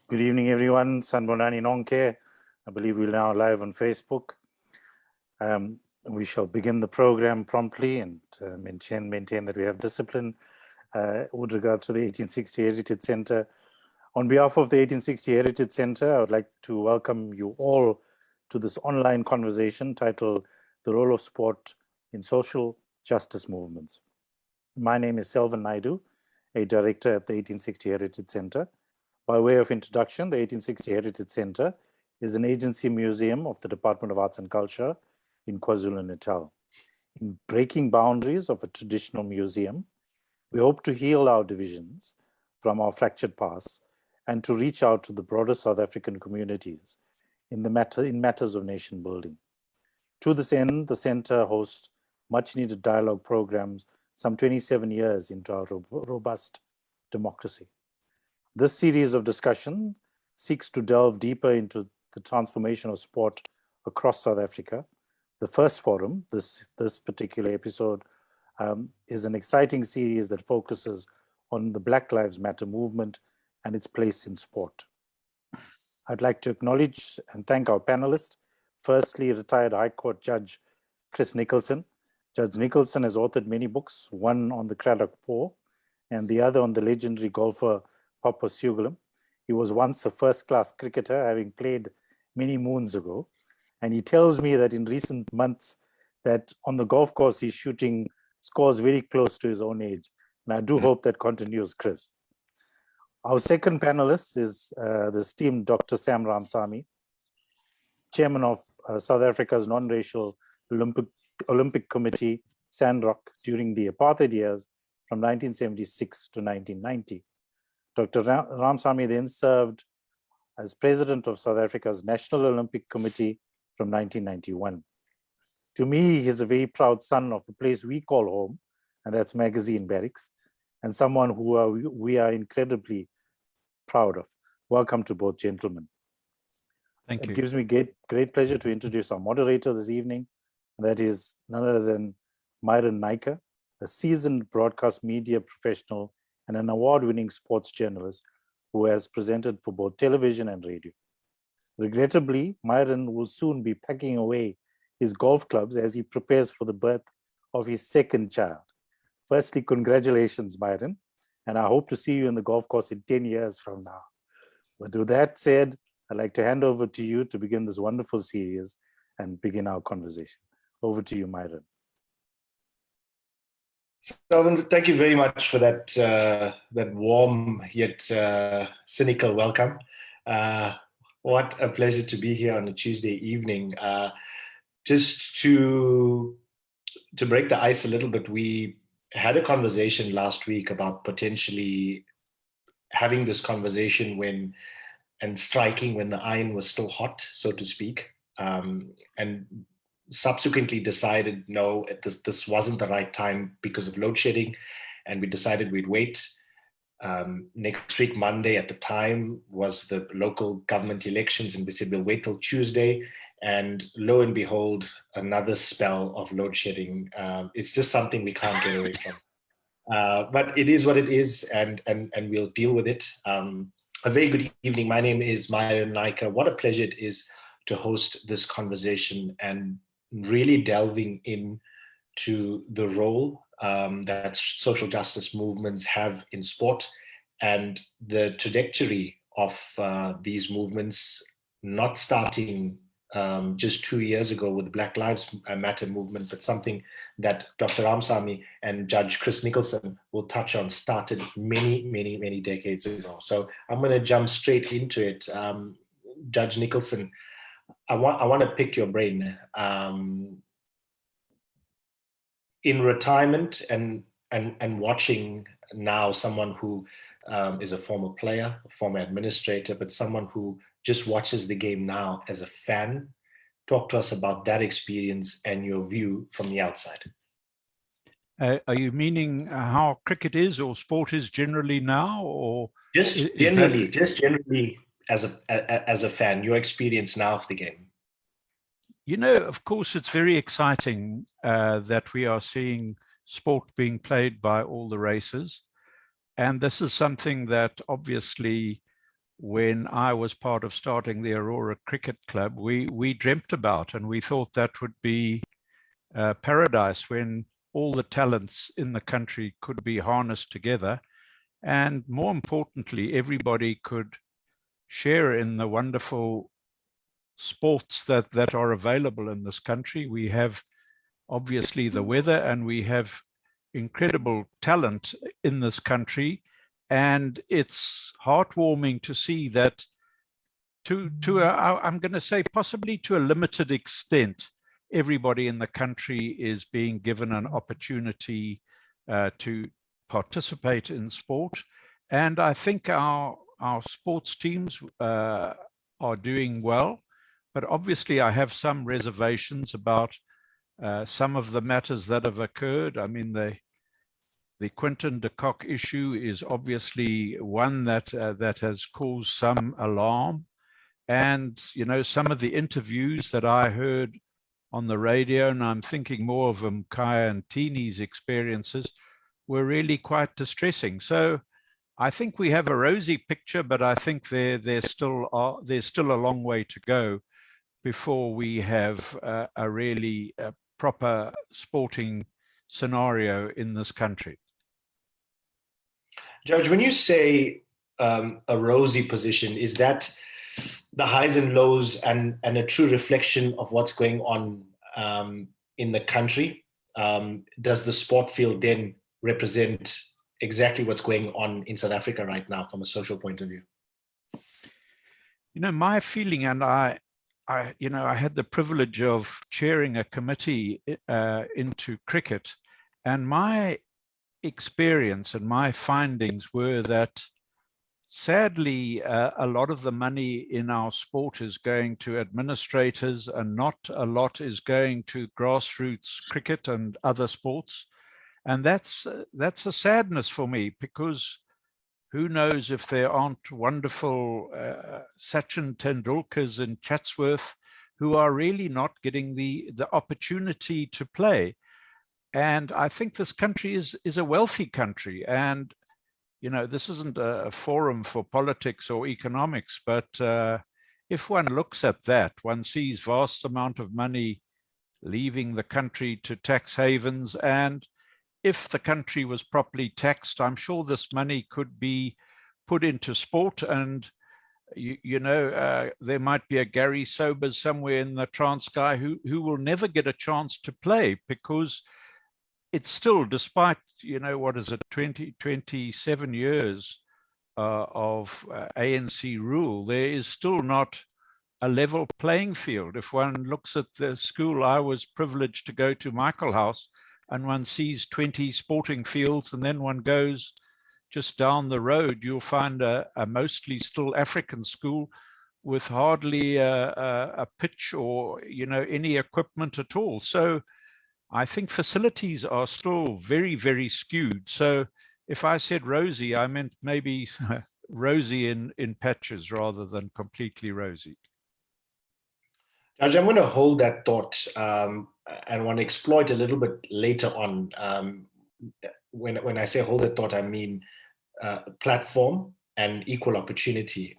Good evening, everyone. Sanbonani Nonke. I believe we're now live on Facebook. We shall begin the program promptly and maintain that we have discipline with regard to the 1860 Heritage Center. On behalf of the 1860 Heritage Center, I would like to welcome you all to this online conversation titled The Role of Sport in Social Justice Movements. My name is Myron Naicker, a director at the 1860 Heritage Center. By way of introduction, the 1860 Heritage Center is an agency museum of the Department of Arts and Culture in KwaZulu-Natal. In breaking boundaries of a traditional museum, we hope to heal our divisions from our fractured past and to reach out to the broader South African communities in matters of nation building. To this end, the center hosts much needed dialogue programs some 27 years into our robust democracy. This series of discussion seeks to delve deeper into the transformation of sport across South Africa. The first forum, this particular episode, is an exciting series that focuses on the Black Lives Matter movement and its place in sport. I'd like to acknowledge and thank our panelists. Firstly, retired High Court Judge Chris Nicholson. Judge Nicholson has authored many books, one on the Craddock Four and the other on the legendary golfer Papa Sugalam. He was once a first-class cricketer, having played many moons ago. And he tells me that in recent months that on the golf course, he's shooting scores very close to his own age. And I do hope that continues, Chris. Our second panelist is the esteemed Dr. Sam Ramsamy, chairman of South Africa's non-racial Olympic Committee, SANROC, during the apartheid years from 1976 to 1990. Dr. Ramsamy then served as president of South Africa's National Olympic Committee from 1991. To me, he's a very proud son of a place we call home, and that's Magazine Barracks, and someone who we are incredibly proud of. Welcome to both gentlemen. Thank you. It gives me great pleasure to introduce our moderator this evening, and that is none other than Myron Naicker, a seasoned broadcast media professional and an award-winning sports journalist who has presented for both television and radio. Regrettably, Myron will soon be packing away his golf clubs as he prepares for the birth of his second child. Firstly, congratulations, Myron, and I hope to see you in the golf course in 10 years from now. But with that said, I'd like to hand over to you to begin this wonderful series and begin our conversation. Over to you, Myron. So, thank you very much for that warm yet cynical welcome. What a pleasure to be here on a Tuesday evening. Just to break the ice a little bit, we had a conversation last week about potentially having this conversation and striking when the iron was still hot, so to speak, and subsequently decided no, this wasn't the right time because of load shedding, and we decided we'd wait. Next week, Monday at the time, was the local government elections, and we said we'll wait till Tuesday, and lo and behold, another spell of load shedding. It's just something we can't get away from. But it is what it is, and we'll deal with it. A very good evening. My name is Myron Naicker. What a pleasure it is to host this conversation and really delving into the role that social justice movements have in sport and the trajectory of these movements, not starting just 2 years ago with the Black Lives Matter movement, but something that Dr. Ramsamy and Judge Chris Nicholson will touch on started many decades ago. So I'm going to jump straight into it. Judge Nicholson, I want to pick your brain. In retirement and watching now someone who is a former player, a former administrator, but someone who just watches the game now as a fan, talk to us about that experience and your view from the outside. Are you meaning how cricket is or sport is generally now, or just generally as a fan, your experience now of the game? You know, of course, it's very exciting that we are seeing sport being played by all the races. And this is something that obviously when I was part of starting the Aurora Cricket Club, we dreamt about, and we thought that would be paradise when all the talents in the country could be harnessed together. And more importantly, everybody could share in the wonderful sports that are available in this country. We have obviously the weather, and we have incredible talent in this country. And it's heartwarming to see that I'm going to say possibly to a limited extent, everybody in the country is being given an opportunity to participate in sport. And I think our sports teams are doing well, but obviously I have some reservations about some of the matters that have occurred. I mean, the Quinton de Kock issue is obviously one that has caused some alarm. And, you know, some of the interviews that I heard on the radio, and I'm thinking more of Mkaya and Tini's experiences, were really quite distressing. So I think we have a rosy picture, but I think there's still a long way to go before we have a really proper sporting scenario in this country. Judge, when you say a rosy position, is that the highs and lows and a true reflection of what's going on in the country? Does the sport field then represent exactly what's going on in South Africa right now from a social point of view? You know, my feeling, and I had the privilege of chairing a committee into cricket, and my experience and my findings were that sadly, a lot of the money in our sport is going to administrators, and not a lot is going to grassroots cricket and other sports. And that's a sadness for me, because who knows if there aren't wonderful Sachin Tendulkars in Chatsworth who are really not getting the opportunity to play. And I think this country is a wealthy country. And you know, this isn't a forum for politics or economics, but if one looks at that, one sees vast amount of money leaving the country to tax havens. And if the country was properly taxed, I'm sure this money could be put into sport. And, there might be a Gary Sobers somewhere in the Transkei who will never get a chance to play, because it's still, despite, 27 years of ANC rule, there is still not a level playing field. If one looks at the school I was privileged to go to, Michael House, and one sees 20 sporting fields, and then one goes just down the road, you'll find a mostly still African school with hardly a pitch or, any equipment at all. So I think facilities are still very, very skewed. So if I said rosy, I meant maybe rosy in patches rather than completely rosy. Judge, I'm going to hold that thought and want to exploit a little bit later on. When I say hold that thought, I mean platform and equal opportunity.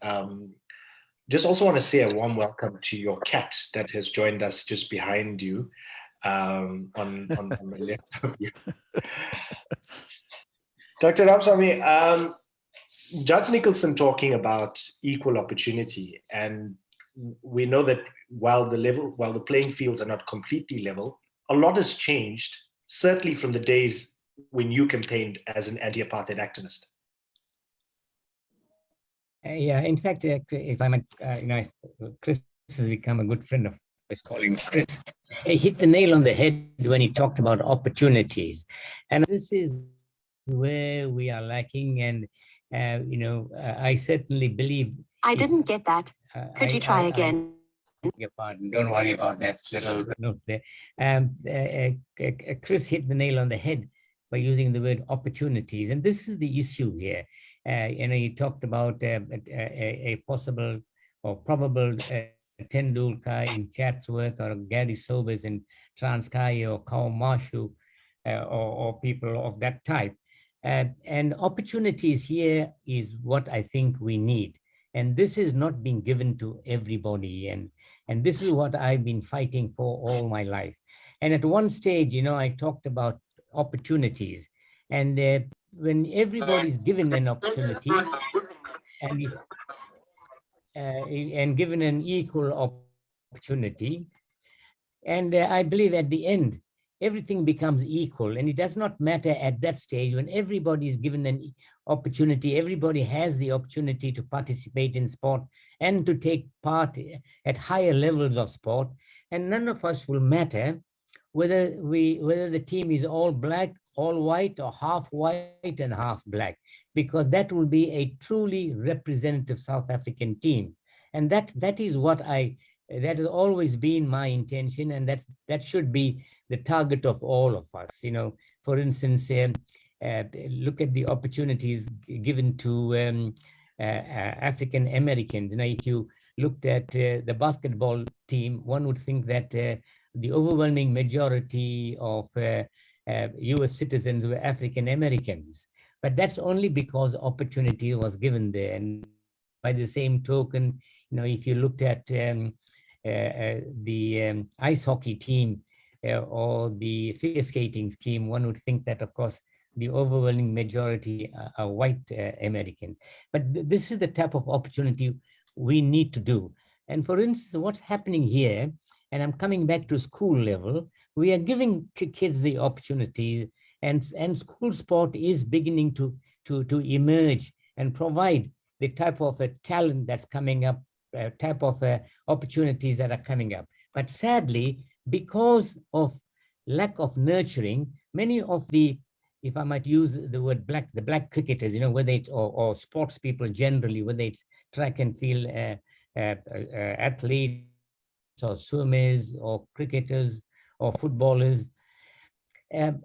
Just also want to say a warm welcome to your cat that has joined us just behind you. On the left of you. Dr. Ramsamy, Judge Nicholson talking about equal opportunity, and we know that while the playing fields are not completely level, a lot has changed, certainly from the days when you campaigned as an anti-apartheid activist. Yeah, in fact, if I might, Chris has become a good friend of is calling Chris. He hit the nail on the head when he talked about opportunities. And this is where we are lacking. And, I certainly believe. I didn't get that. Could you try again? Your pardon. Don't worry about that little note there. Chris hit the nail on the head by using the word opportunities. And this is the issue here. He talked about a possible or probable Tendulkar in Chatsworth, or Gary Sobers in Transkei, or Kaumashu, or people of that type. And opportunities here is what I think we need. And this is not being given to everybody. And this is what I've been fighting for all my life. And at one stage, I talked about opportunities. And when everybody's given an opportunity and given an equal opportunity, and I believe at the end, everything becomes equal. And it does not matter at that stage when everybody is given an opportunity, everybody has the opportunity to participate in sport and to take part at higher levels of sport. And none of us will matter whether the team is all black, all white, or half white and half black, because that will be a truly representative South African team. And that is what that has always been my intention, and that should be the target of all of us. For instance, look at the opportunities given to African Americans. If you looked at the basketball team, one would think that the overwhelming majority of US citizens were African Americans, but that's only because opportunity was given there. And by the same token, if you looked at the ice hockey team or the figure skating team, one would think that, of course, the overwhelming majority are white Americans. But this is the type of opportunity we need to do. And for instance, what's happening here, and I'm coming back to school level, we are giving kids the opportunities, and school sport is beginning to emerge and provide the type of talent that's coming up, type of opportunities that are coming up. But sadly, because of lack of nurturing, many of the, if I might use the word the black cricketers, whether it's, or sports people generally, whether it's track and field athletes or swimmers or cricketers or footballers,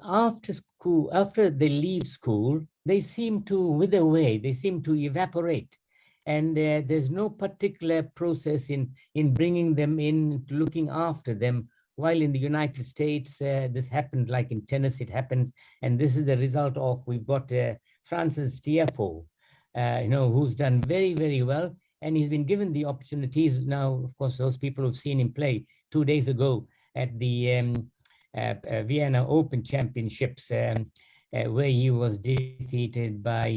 after school, after they leave school, they seem to wither away, they seem to evaporate. And there's no particular process in bringing them in, looking after them. While in the United States, this happened, like in tennis, it happens. And this is the result of, we've got Francis Tiafoe, who's done very, very well. And he's been given the opportunities. Now, of course, those people who've seen him play 2 days ago at the Vienna Open Championships, where he was defeated by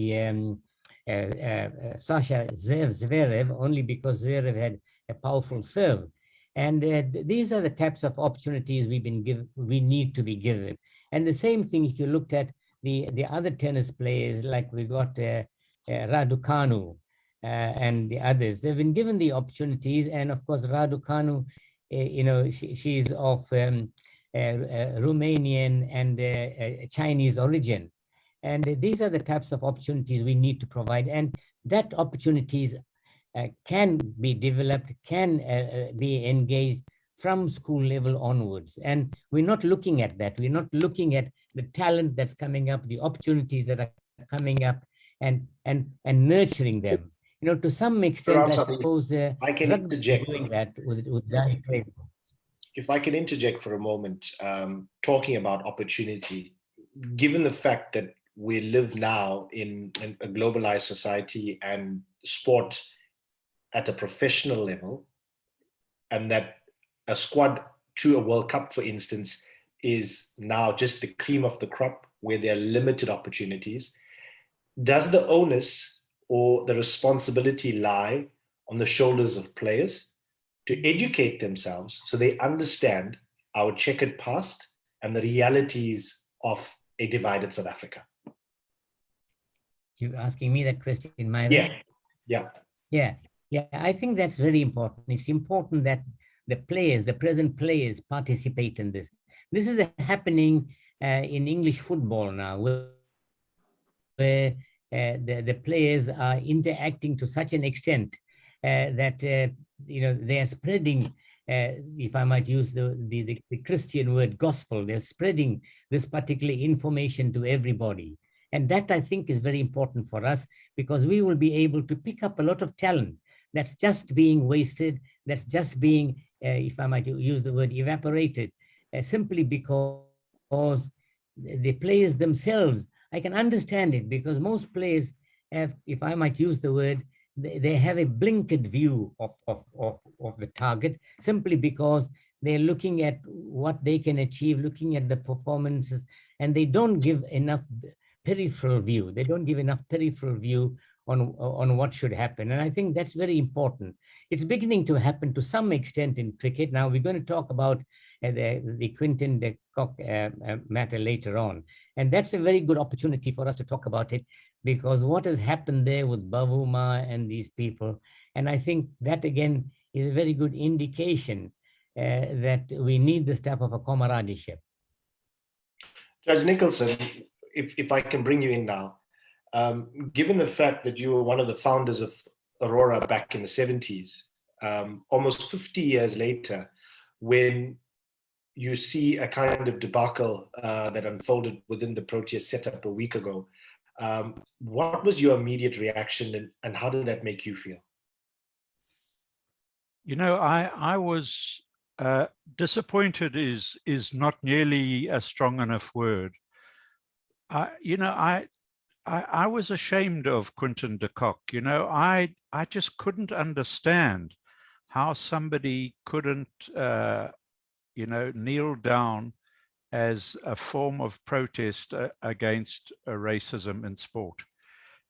Sasha Zverev, only because Zverev had a powerful serve. And these are the types of opportunities we need to be given. And the same thing, if you looked at the other tennis players, like we got Raducanu and the others, they've been given the opportunities. And of course, Raducanu, she's of Romanian and Chinese origin. And these are the types of opportunities we need to provide. And that opportunities can be developed, can be engaged from school level onwards. And we're not looking at that. We're not looking at the talent that's coming up, the opportunities that are coming up, and nurturing them. To some extent, I suppose I can interject. Doing that with Danny Craig. If I can interject for a moment, talking about opportunity, given the fact that we live now in a globalized society and sport at a professional level, and that a squad to a World Cup, for instance, is now just the cream of the crop where there are limited opportunities, does the onus or the responsibility lie on the shoulders of players to educate themselves so they understand our checkered past and the realities of a divided South Africa? You asking me that question, Myron? Yeah. I think that's very important. It's important that the players, the present players, participate in this. This is happening in English football now, where the players are interacting to such an extent that they are spreading, if I might use the Christian word gospel, they're spreading this particular information to everybody. And that, I think, is very important for us, because we will be able to pick up a lot of talent that's just being wasted, that's just being, if I might use the word, evaporated, simply because the players themselves, I can understand it, because most players have, if I might use the word, they have a blinkered view of the target, simply because they're looking at what they can achieve, looking at the performances, and they don't give enough peripheral view. They don't give enough peripheral view on what should happen. And I think that's very important. It's beginning to happen to some extent in cricket. Now we're going to talk about the Quinton de Kock matter later on. And that's a very good opportunity for us to talk about it, because what has happened there with Bavuma and these people, and I think that again is a very good indication that we need this type of a comradeship. Judge Nicholson, if I can bring you in now, given the fact that you were one of the founders of Aurora back in the 70s, almost 50 years later, when you see a kind of debacle that unfolded within the Proteas setup a week ago, what was your immediate reaction, and how did that make you feel? You know, I was disappointed is not nearly a strong enough word. You know, I was ashamed of Quinton de Kock. You know, I just couldn't understand how somebody couldn't, you know, kneel down as a form of protest against racism in sport.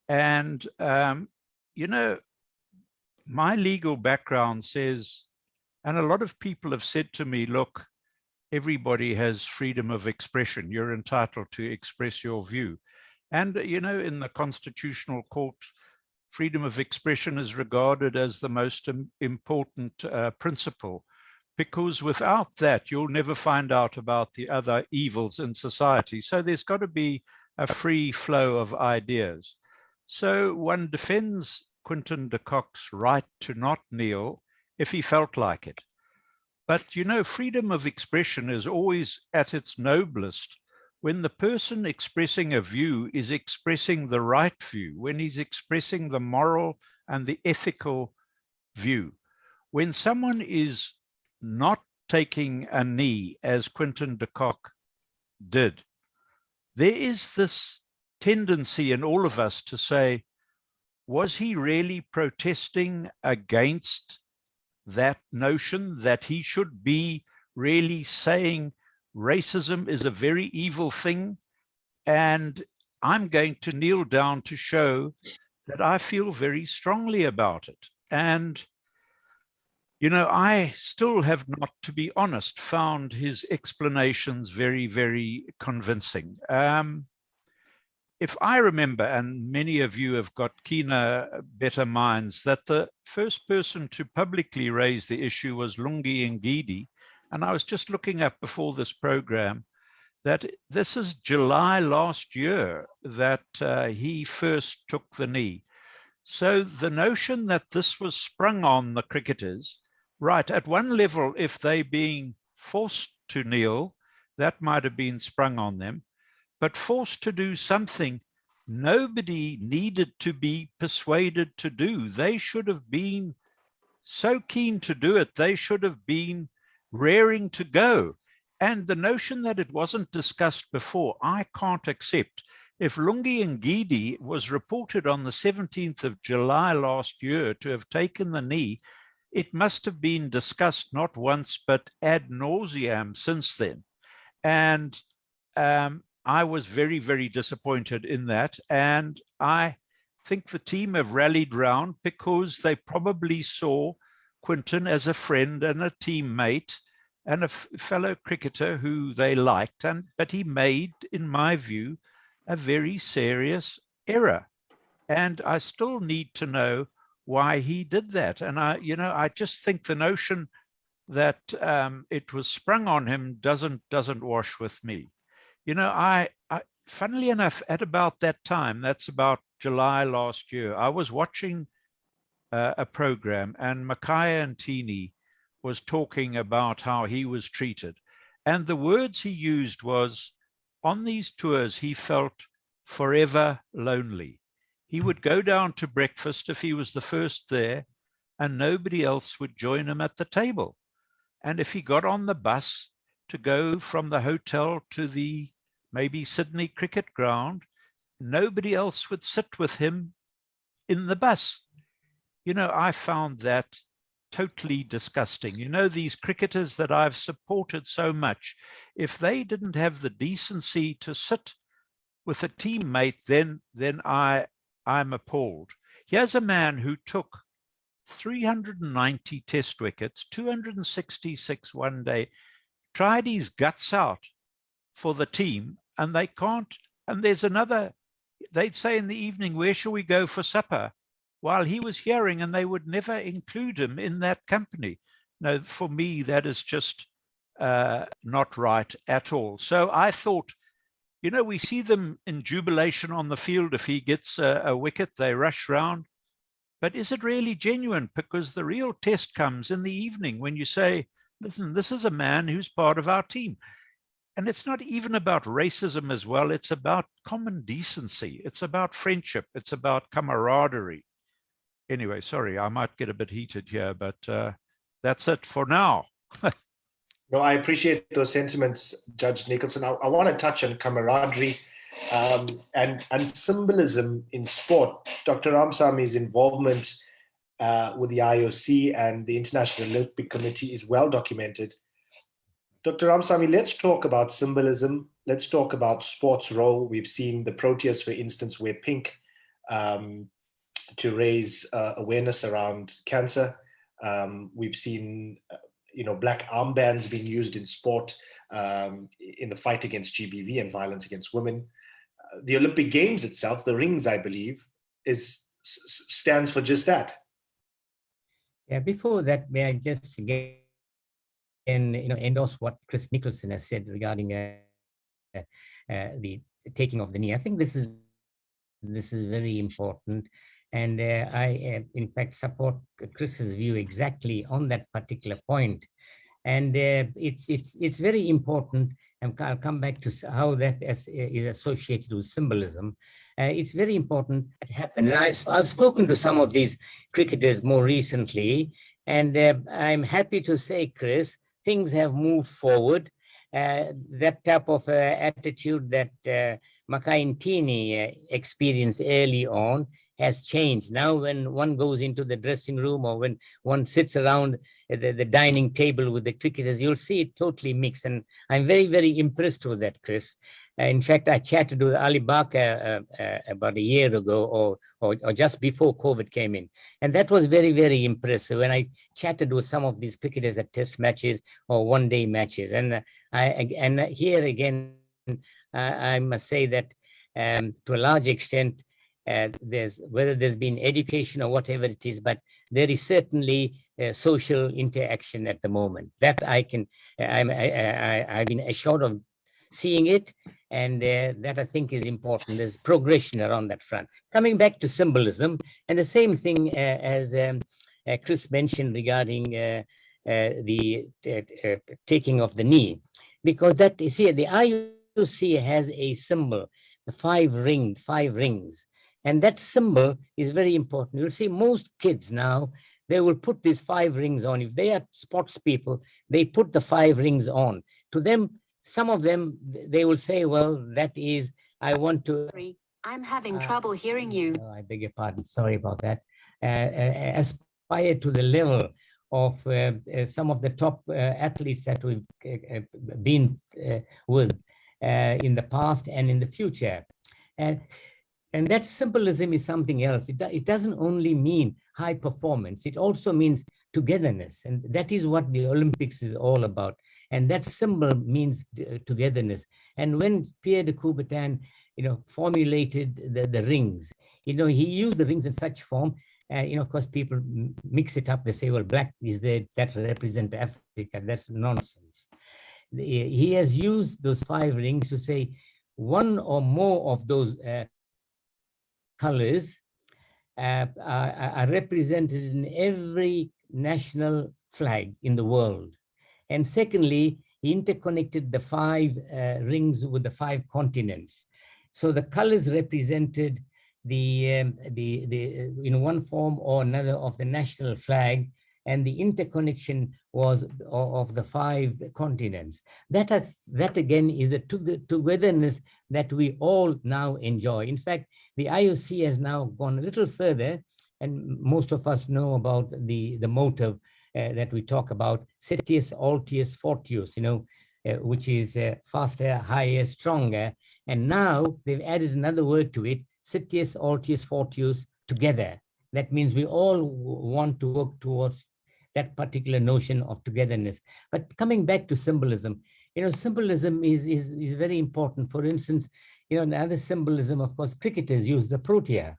And, you know, my legal background says, and a lot of people have said to me, look, everybody has freedom of expression. You're entitled to express your view. And, you know, in the Constitutional Court, freedom of expression is regarded as the most important principle, because without that, you'll never find out about the other evils in society. So there's got to be a free flow of ideas. So one defends Quinton de Kock's right to not kneel if he felt like it. But, you know, freedom of expression is always at its noblest when the person expressing a view is expressing the right view, when he's expressing the moral and the ethical view. When someone is not taking a knee, as Quinton de Kock did, there is this tendency in all of us to say, was he really protesting against that notion that he should be really saying racism is a very evil thing, and I'm going to kneel down to show that I feel very strongly about it? And, you know, I still have not, to be honest, found his explanations very, very convincing. If I remember, and many of you have got keener, better minds, that the first person to publicly raise the issue was Lungi Ngidi. And I was just looking up before this program that this is July last year that he first took the knee. So the notion that this was sprung on the cricketers, right, at one level, if they being forced to kneel, that might have been sprung on them. But forced to do something nobody needed to be persuaded to do. They should have been so keen to do it. They should have been raring to go. And the notion that it wasn't discussed before, I can't accept. If Lungi Ngidi was reported on the 17th of July last year to have taken the knee, it must have been discussed not once, but ad nauseam since then. And I was very, very disappointed in that. And I think the team have rallied round because they probably saw Quinton as a friend and a teammate and a fellow cricketer who they liked. But he made, in my view, a very serious error. And I still need to know why he did that. And I just think the notion that it was sprung on him doesn't wash with me. You know, I funnily enough, at about that time, that's about July last year, I was watching a program, and Makaya Ntini was talking about how he was treated. And the words he used was, on these tours, he felt forever lonely. He would go down to breakfast if he was the first there, and nobody else would join him at the table. And if he got on the bus to go from the hotel to the maybe Sydney cricket ground, nobody else would sit with him in the bus. you know, I found that totally disgusting. You know, these cricketers that I've supported so much, if they didn't have the decency to sit with a teammate, then I'm appalled. Here's a man who took 390 test wickets, 266 one day, tried his guts out for the team, and they can't. And there's another, they'd say in the evening, where shall we go for supper? While he was hearing, and they would never include him in that company. No, for me, that is just not right at all. So I thought, you know, we see them in jubilation on the field. If he gets a wicket, they rush round. But is it really genuine? Because the real test comes in the evening when you say, listen, this is a man who's part of our team. And it's not even about racism as well. It's about common decency. It's about friendship. It's about camaraderie. Anyway, sorry, I might get a bit heated here, but that's it for now. No, I appreciate those sentiments, Judge Nicholson. I want to touch on camaraderie and symbolism in sport. Dr. Ramsamy's involvement with the IOC and the International Olympic Committee is well documented. Dr. Ramsamy, let's talk about symbolism. Let's talk about sports' role. We've seen the Proteas, for instance, wear pink to raise awareness around cancer. We've seen black armbands being used in sport in the fight against GBV and violence against women. The Olympic Games itself, the rings, I believe, stands for just that. Yeah, before that, may I just again endorse what Chris Nicholson has said regarding the taking of the knee. I think this is very important. And I, in fact, support Chris's view exactly on that particular point. And it's very important, and I'll come back to how that is associated with symbolism. It's very important that happen. And I've spoken to some of these cricketers more recently, and I'm happy to say, Chris, things have moved forward. That type of attitude that Makaintini experienced early on has changed. Now when one goes into the dressing room or when one sits around the dining table with the cricketers, you'll see it totally mixed. And I'm very, very impressed with that, Chris. In fact, I chatted with Ali Barker about a year ago or just before COVID came in. And that was very, very impressive when I chatted with some of these cricketers at test matches or one-day matches. And here again, I must say that to a large extent, whether there's been education or whatever it is, but there is certainly social interaction at the moment. That I've been assured of seeing it, and that I think is important. There's progression around that front. Coming back to symbolism, and the same thing as Chris mentioned regarding the taking of the knee, because that you see, the IOC has a symbol, the five rings. And that symbol is very important. You'll see most kids now, they will put these 5 rings on. If they are sports people, they put the 5 rings on. To them, some of them, they will say, well, that is, I want to... I'm having trouble hearing you. Oh, I beg your pardon. Sorry about that. Aspire to the level of some of the top athletes that we've been with in the past and in the future. And that symbolism is something else. It doesn't only mean high performance. It also means togetherness. And that is what the Olympics is all about. And that symbol means togetherness. And when Pierre de Coubertin, formulated the rings, he used the rings in such form, of course, people mix it up. They say, well, black is there, that represents Africa. That's nonsense. He has used those 5 rings to say one or more of those colors are represented in every national flag in the world. And secondly, he interconnected the 5 rings with the 5 continents. So the colors represented in one form or another of the national flag, and the interconnection was of the 5 continents. That again is a togetherness that we all now enjoy. In fact, the IOC has now gone a little further And most of us know about the motive that we talk about, Citius, Altius, Fortius, which is faster, higher, stronger. And now they've added another word to it, Citius, Altius, Fortius, together. That means we all want to work towards that particular notion of togetherness. But coming back to symbolism, symbolism is very important. For instance, another symbolism, of course, cricketers use the protea.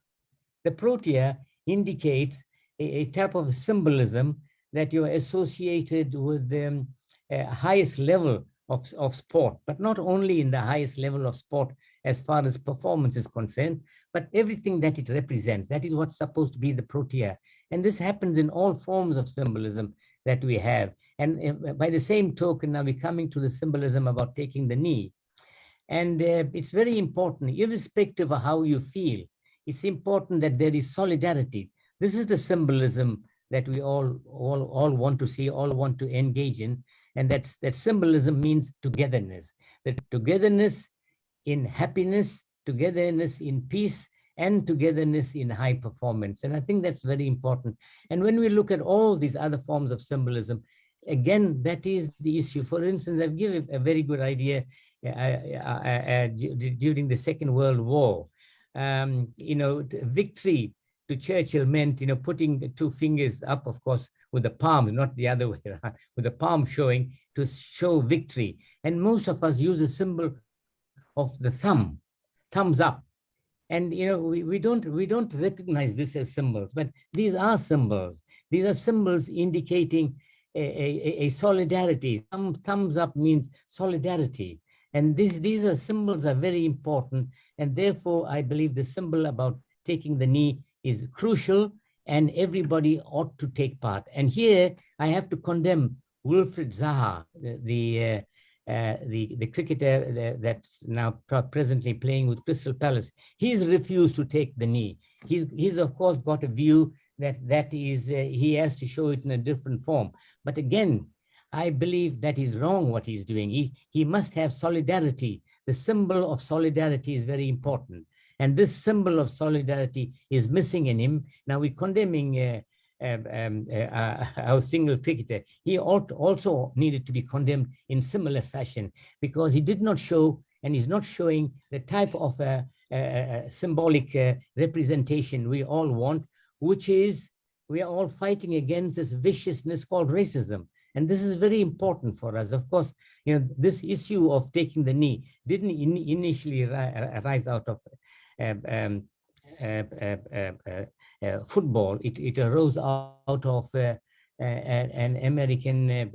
The protea indicates a type of symbolism that you're associated with the highest level of sport, but not only in the highest level of sport as far as performance is concerned, but everything that it represents. That is what's supposed to be the protea. And this happens in all forms of symbolism that we have. And by the same token, now we're coming to the symbolism about taking the knee. And it's very important, irrespective of how you feel, it's important that there is solidarity. This is the symbolism that we all want to see, all want to engage in. And that symbolism means togetherness. That togetherness in happiness, togetherness in peace, and togetherness in high performance. And I think that's very important. And when we look at all these other forms of symbolism, again, that is the issue. For instance, I've given a very good idea during the Second World War. Victory to Churchill meant, putting the two fingers up, of course, with the palms, not the other way around, with the palm showing to show victory. And most of us use a symbol of the thumbs up. And we don't recognize this as symbols, but these are symbols. These are symbols indicating a solidarity. Thumbs up means solidarity. And these are symbols are very important. And therefore, I believe the symbol about taking the knee is crucial, and everybody ought to take part. And here I have to condemn Wilfried Zaha, the cricketer that's now presently playing with Crystal Palace. He's refused to take the knee. He's of course got a view that is he has to show it in a different form. But again, I believe that is wrong what he's doing. He must have solidarity. The symbol of solidarity is very important. And this symbol of solidarity is missing in him. Now we're condemning our single cricketer. He also needed to be condemned in similar fashion, because he did not show, and is not showing, the type of symbolic representation we all want, which is we are all fighting against this viciousness called racism. And this is very important for us. Of course, this issue of taking the knee didn't initially arise out of football. It arose out of an American,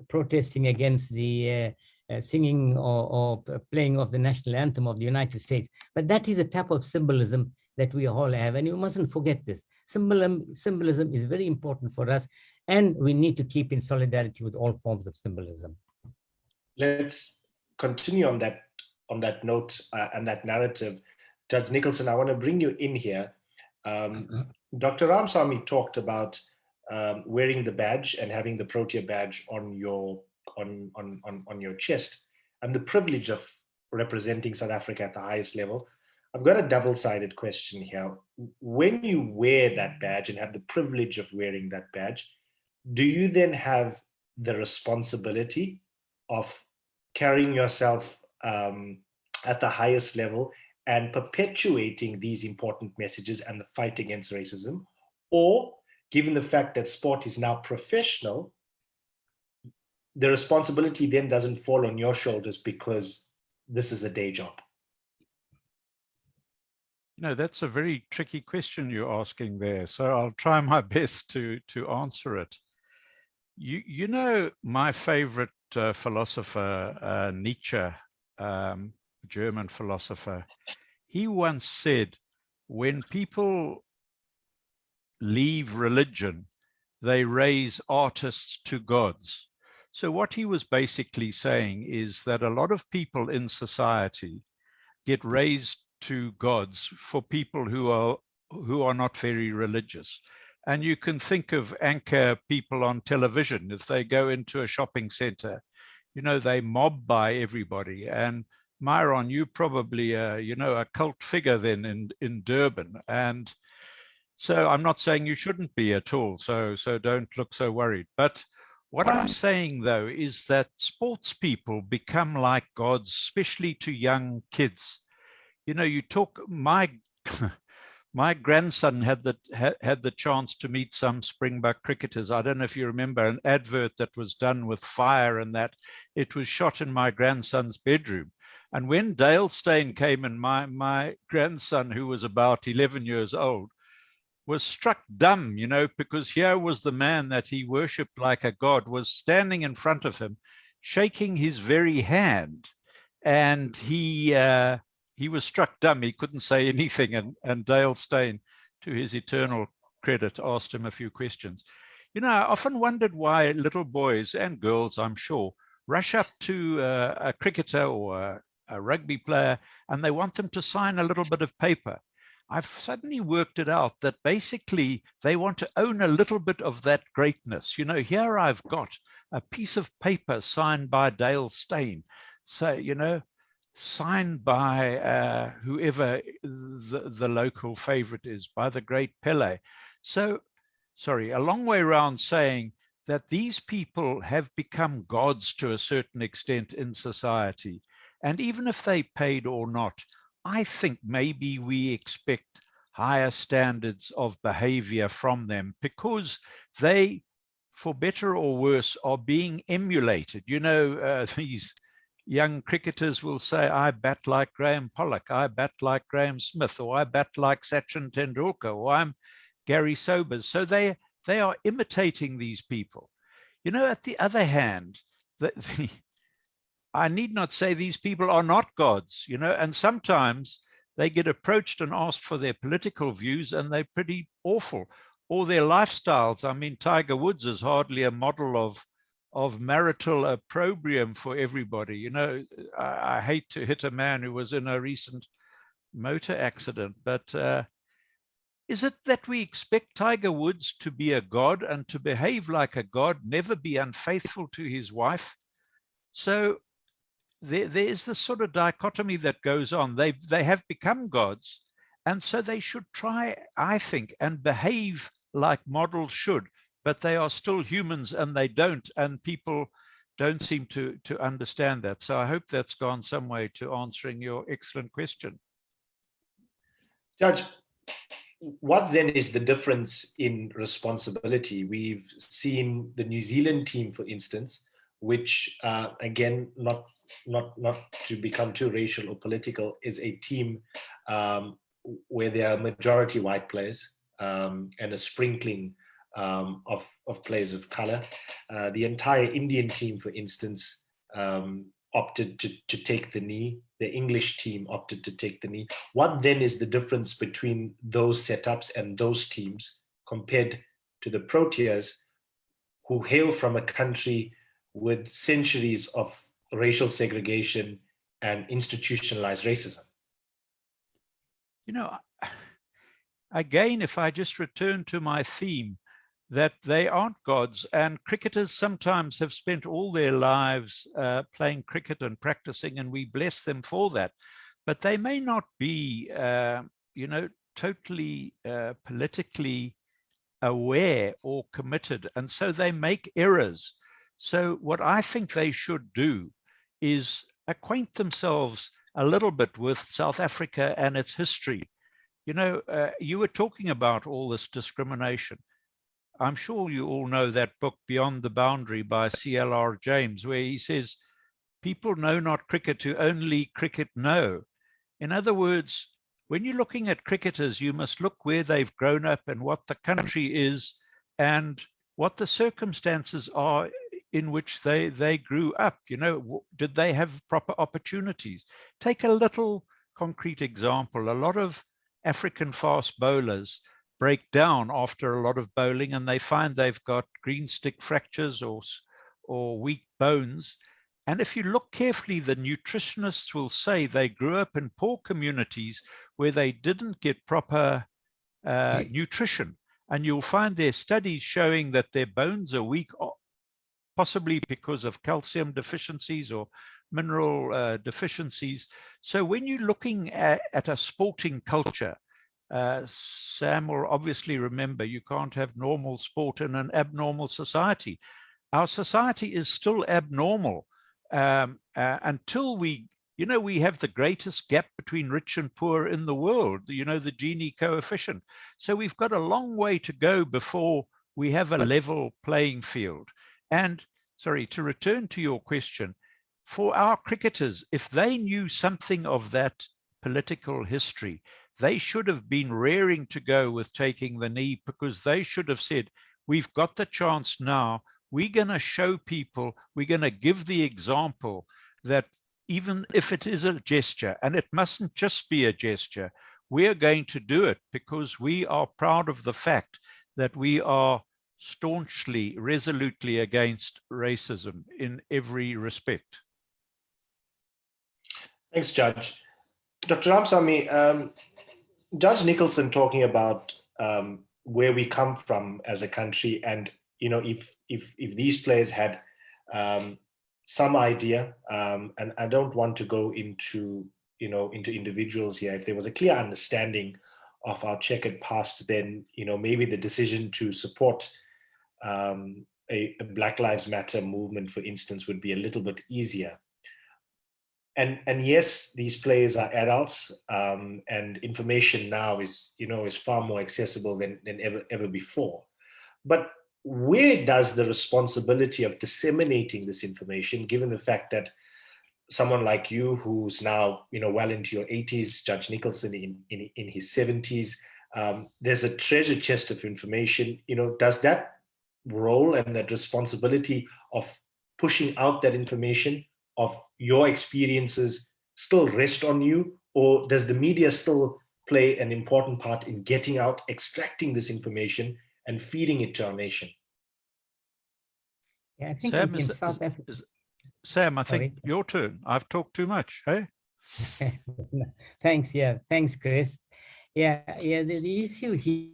protesting against the singing or playing of the national anthem of the United States. But that is a type of symbolism that we all have, and you mustn't forget this. Symbolism is very important for us, and we need to keep in solidarity with all forms of symbolism. Let's continue on that note and that narrative. Judge Nicholson, I want to bring you in here. Dr. Ramsamy talked about wearing the badge and having the Protea badge on your chest, and the privilege of representing South Africa at the highest level. I've got a double-sided question here. When you wear that badge and have the privilege of wearing that badge, do you then have the responsibility of carrying yourself at the highest level and perpetuating these important messages and the fight against racism? Or, given the fact that sport is now professional, the responsibility then doesn't fall on your shoulders because this is a day job? No, that's a very tricky question you're asking there. So I'll try my best to answer it. You know, my favorite philosopher, Nietzsche, German philosopher, he once said, when people leave religion, they raise artists to gods. So what he was basically saying is that a lot of people in society get raised to gods for people who are not very religious. And you can think of anchor people on television. If they go into a shopping center, they mob by everybody, and Myron, you probably, you know, a cult figure then in Durban. And so I'm not saying you shouldn't be at all. So don't look so worried. But what I'm saying, though, is that sports people become like gods, especially to young kids. You know, you talk, my grandson had the chance to meet some Springbok cricketers. I don't know if you remember an advert that was done with fire, and that it was shot in my grandson's bedroom. And when Dale Steyn came in, my grandson, who was about 11 years old, was struck dumb, you know, because here was the man that he worshipped like a god, was standing in front of him, shaking his very hand. And he was struck dumb. He couldn't say anything. And Dale Steyn, to his eternal credit, asked him a few questions. You know, I often wondered why little boys and girls, I'm sure, rush up to a cricketer or a rugby player, and they want them to sign a little bit of paper. I've suddenly worked it out that basically they want to own a little bit of that greatness. You know, here I've got a piece of paper signed by Dale Steyn. So, you know, signed by whoever the local favorite is, by the great Pele. So, sorry, a long way around saying that these people have become gods to a certain extent in society. And even if they paid or not, I think maybe we expect higher standards of behavior from them, because they, for better or worse, are being emulated. You know, these young cricketers will say, I bat like Graham Pollock, I bat like Graham Smith, or I bat like Sachin Tendulkar, or I'm Gary Sobers. So they are imitating these people. You know, at the other hand, I need not say these people are not gods, you know, and sometimes they get approached and asked for their political views, and they're pretty awful, or their lifestyles. I mean, Tiger Woods is hardly a model of marital opprobrium for everybody. You know, I hate to hit a man who was in a recent motor accident, but is it that we expect Tiger Woods to be a god and to behave like a god, never be unfaithful to his wife? So there is this sort of dichotomy that goes on. They have become gods, and so they should try, I think, and behave like models should, but they are still humans, and they don't, and people don't seem to understand that. So I hope that's gone some way to answering your excellent question. Judge, what then is the difference in responsibility? We've seen the New Zealand team, for instance, which again, not to become too racial or political, is a team where there are majority white players and a sprinkling of players of color. The entire Indian team, for instance, opted to take the knee. The English team opted to take the knee. What then is the difference between those setups and those teams compared to the Proteas, who hail from a country with centuries of racial segregation and institutionalized racism? You know, again, if I just return to my theme, that they aren't gods, and cricketers sometimes have spent all their lives playing cricket and practicing, and we bless them for that. But they may not be, you know, totally politically aware or committed, and so they make errors. So what I think they should do is acquaint themselves a little bit with South Africa and its history. You know, you were talking about all this discrimination. I'm sure you all know that book, Beyond the Boundary, by C.L.R. James, where he says, people know not cricket who only cricket know. In other words, when you're looking at cricketers, you must look where they've grown up and what the country is and what the circumstances are in which they grew up. You know, did they have proper opportunities? Take a little concrete example. A lot of African fast bowlers break down after a lot of bowling, and they find they've got green stick fractures or weak bones. And if you look carefully, the nutritionists will say they grew up in poor communities where they didn't get proper nutrition. And you'll find their studies showing that their bones are weak, possibly because of calcium deficiencies or mineral deficiencies. So when you're looking at a sporting culture, Sam will obviously remember you can't have normal sport in an abnormal society. Our society is still abnormal until we have the greatest gap between rich and poor in the world, the Gini coefficient. So we've got a long way to go before we have a level playing field. And sorry, to return to your question, for our cricketers, if they knew something of that political history, they should have been raring to go with taking the knee, because they should have said, we've got the chance now. We're going to show people, we're going to give the example that even if it is a gesture, and it mustn't just be a gesture, we're going to do it because we are proud of the fact that we are staunchly, resolutely against racism in every respect. Thanks, Judge. Dr. Ramsamy, Judge Nicholson talking about where we come from as a country, and if these players had some idea, and I don't want to go into individuals here. If there was a clear understanding of our checkered past, then maybe the decision to support a Black Lives Matter movement, for instance, would be a little bit easier. And yes, these players are adults, and information now is far more accessible than ever before. But where does the responsibility of disseminating this information, given the fact that someone like you, who's now well into your 80s, Judge Nicholson in his 70s, there's a treasure chest of information. Does that role and that responsibility of pushing out that information, of your experiences, still rest on you, or does the media still play an important part in getting out, extracting this information, and feeding it to our nation? Yeah, I think Sam, in South Africa. Sam, I think your turn. I've talked too much, hey? Thanks, yeah. Thanks, Chris. Yeah. The issue here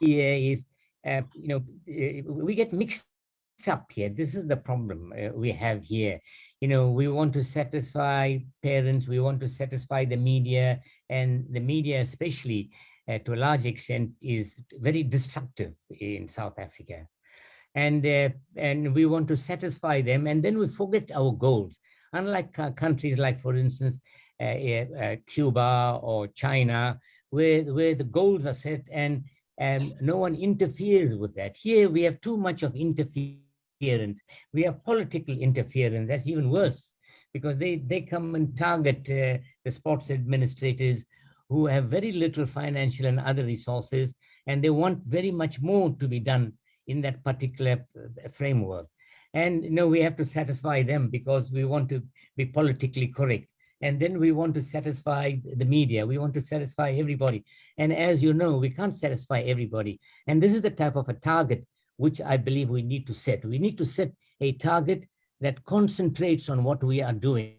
is, we get mixed up here. This is the problem we have here. We want to satisfy parents, we want to satisfy the media, and the media especially, to a large extent, is very destructive in South Africa. And we want to satisfy them, and then we forget our goals. Unlike countries like, for instance, Cuba or China, where the goals are set and no one interferes with that. Here we have too much of interference. We have political interference. That's even worse, because they come and target the sports administrators who have very little financial and other resources, and they want very much more to be done in that particular framework. And we have to satisfy them because we want to be politically correct. And then we want to satisfy the media. We want to satisfy everybody. And as you know, we can't satisfy everybody. And this is the type of a target which I believe we need to set. We need to set a target that concentrates on what we are doing.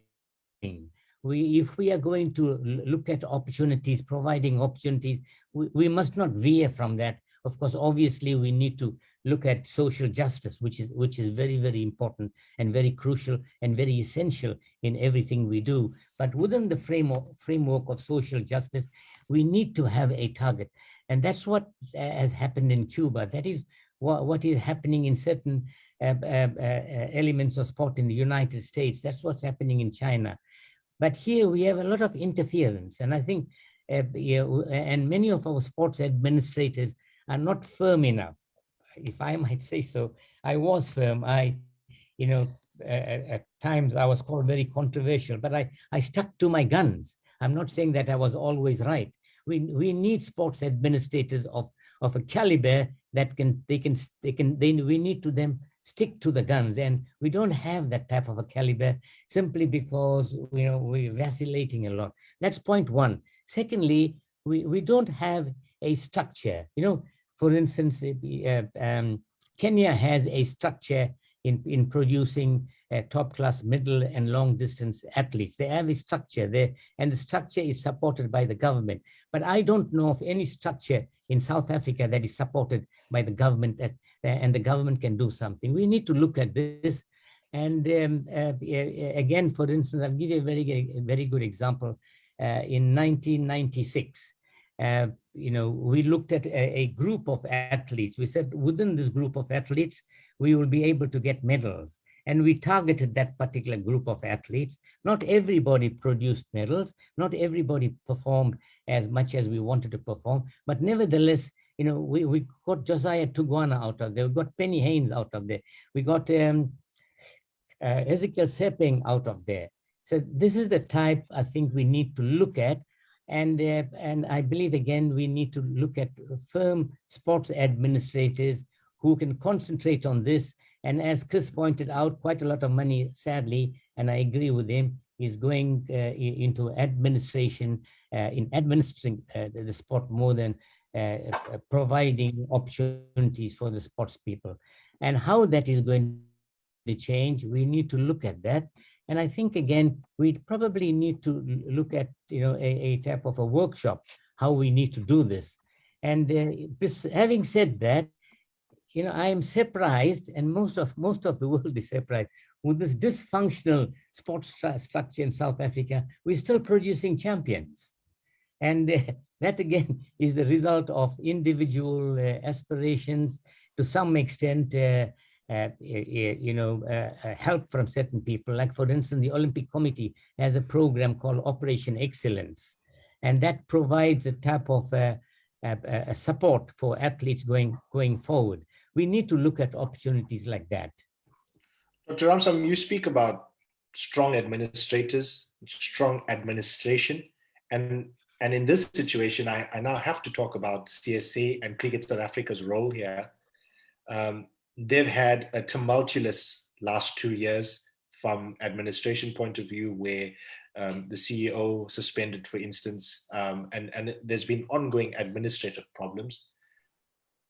If we are going to look at opportunities, providing opportunities, we must not veer from that. Of course, obviously, we need to look at social justice, which is very, very important and very crucial and very essential in everything we do. But within the framework of social justice, we need to have a target. And that's what has happened in Cuba. That is what is happening in certain elements of sport in the United States. That's what's happening in China. But here we have a lot of interference. And I think, and many of our sports administrators are not firm enough. If I might say so, I was firm. At times I was called very controversial, but I stuck to my guns. I'm not saying that I was always right. We need sports administrators of a caliber that we need to them stick to the guns, and we don't have that type of a caliber simply because we're vacillating a lot. That's point one. Secondly, we don't have a structure. For instance, Kenya has a structure in producing top-class middle and long-distance athletes. They have a structure there, and the structure is supported by the government. But I don't know of any structure in South Africa that is supported by the government, and the government can do something. We need to look at this. And again, for instance, I'll give you a very good example. In 1996, we looked at a group of athletes. We said within this group of athletes, we will be able to get medals. And we targeted that particular group of athletes. Not everybody produced medals. Not everybody performed as much as we wanted to perform. But nevertheless, we got Josiah Tugwana out of there. We got Penny Haynes out of there. We got Ezekiel Sepeng out of there. So this is the type I think we need to look at. And I believe, again, we need to look at firm sports administrators who can concentrate on this. And as Chris pointed out, quite a lot of money, sadly, and I agree with him, is going into administration, in administering the sport more than providing opportunities for the sports people. And how that is going to change, we need to look at that. And I think, again, we probably need to look at, a type of a workshop, how we need to do this. And having said that, I am surprised, and most of the world is surprised, with this dysfunctional sports structure in South Africa, we're still producing champions. And that, again, is the result of individual aspirations, to some extent, help from certain people. Like, for instance, the Olympic Committee has a program called Operation Excellence, and that provides a type of support for athletes going forward. We need to look at opportunities like that. Dr. Ramsamy, you speak about strong administrators, strong administration, and in this situation, I now have to talk about CSA and Cricket South Africa's role here. They've had a tumultuous last 2 years from administration point of view, where the CEO suspended, for instance, and there's been ongoing administrative problems.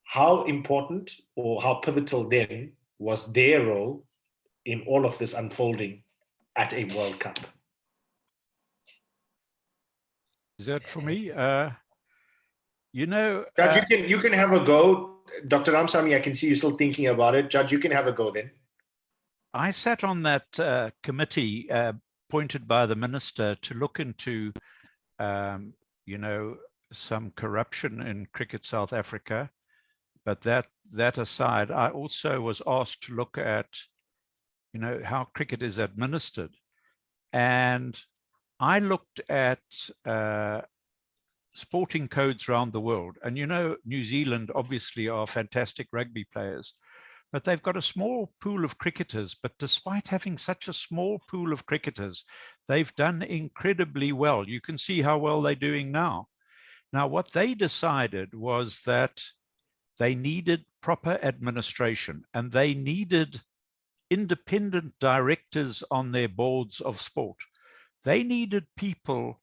How important or how pivotal then was their role in all of this unfolding at a World Cup? Is that for me? Judge, you can have a go. Dr. Ramsamy, I can see you still thinking about it. Judge, you can have a go then. I sat on that committee appointed by the minister to look into, some corruption in Cricket South Africa. But that aside, I also was asked to look at, how cricket is administered. And I looked at sporting codes around the world. And New Zealand obviously are fantastic rugby players, but they've got a small pool of cricketers. But despite having such a small pool of cricketers, they've done incredibly well. You can see how well they're doing now. Now, what they decided was that they needed proper administration, and they needed independent directors on their boards of sport. They needed people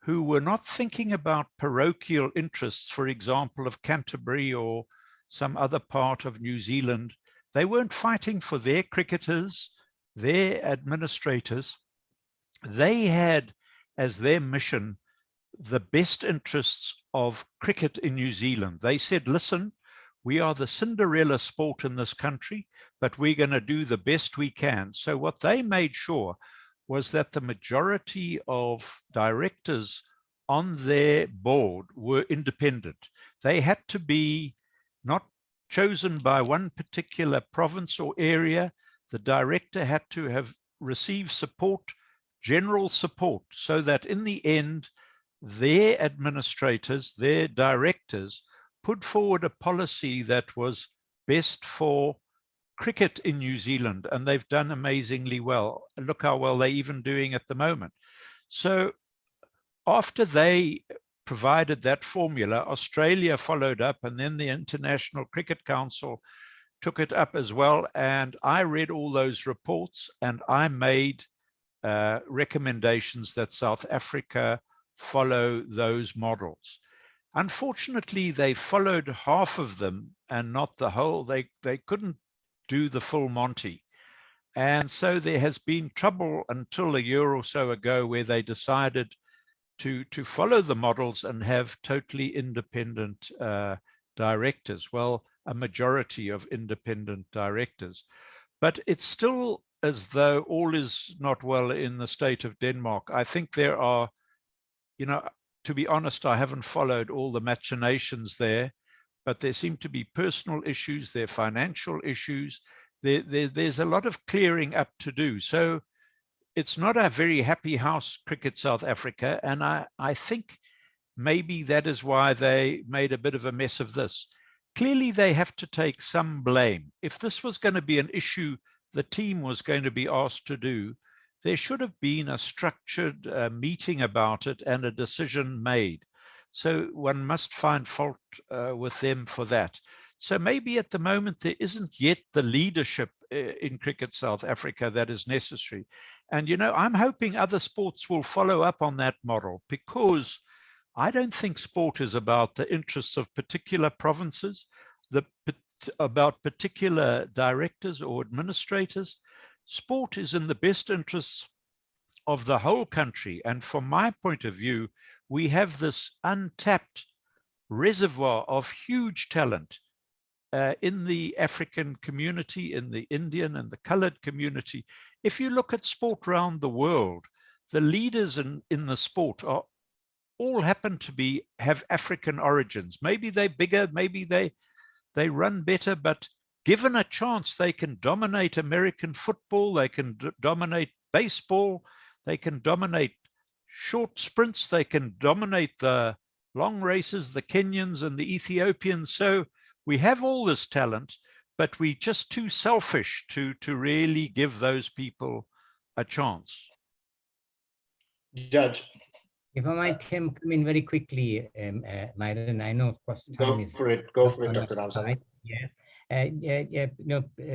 who were not thinking about parochial interests, for example, of Canterbury or some other part of New Zealand. They weren't fighting for their cricketers, their administrators. They had as their mission the best interests of cricket in New Zealand. They said, listen, we are the Cinderella sport in this country, but we're going to do the best we can. So what they made sure was that the majority of directors on their board were independent. They had to be not chosen by one particular province or area. The director had to have received support, general support, so that in the end, their administrators, their directors, put forward a policy that was best for cricket in New Zealand, and they've done amazingly well. Look how well they're even doing at the moment. So after they provided that formula, Australia followed up, and then the International Cricket Council took it up as well. And I read all those reports, and I made recommendations that South Africa follow those models. Unfortunately, they followed half of them and not the whole. They couldn't do the full Monty. And so there has been trouble until a year or so ago, where they decided to follow the models and have totally independent directors. Well, a majority of independent directors. But it's still as though all is not well in the state of Denmark. I think there are, you know, to be honest, I haven't followed all the machinations there, but there seem to be personal issues, there are financial issues. There's a lot of clearing up to do. So it's not a very happy house, Cricket South Africa. And I think maybe that is why they made a bit of a mess of this. Clearly, they have to take some blame. If this was going to be an issue the team was going to be asked to do, there should have been a structured meeting about it and a decision made. So one must find fault with them for that. So maybe at the moment there isn't yet the leadership in Cricket South Africa that is necessary. And, you know, I'm hoping other sports will follow up on that model, because I don't think sport is about the interests of particular provinces, about particular directors or administrators. Sport is in the best interests of the whole country. And from my point of view, we have this untapped reservoir of huge talent in the African community, in the Indian and the colored community. If you look at sport around the world, the leaders in the sport are all happen to have African origins. Maybe they're bigger, maybe they run better, but given a chance, they can dominate American football, they can dominate baseball, they can dominate short sprints, they can dominate the long races, the Kenyans and the Ethiopians. So we have all this talent, but we're just too selfish to really give those people a chance. Judge. If I might come in very quickly, Myron, I know, of course, time is... Go for it, Dr. Ramsamy. Yeah.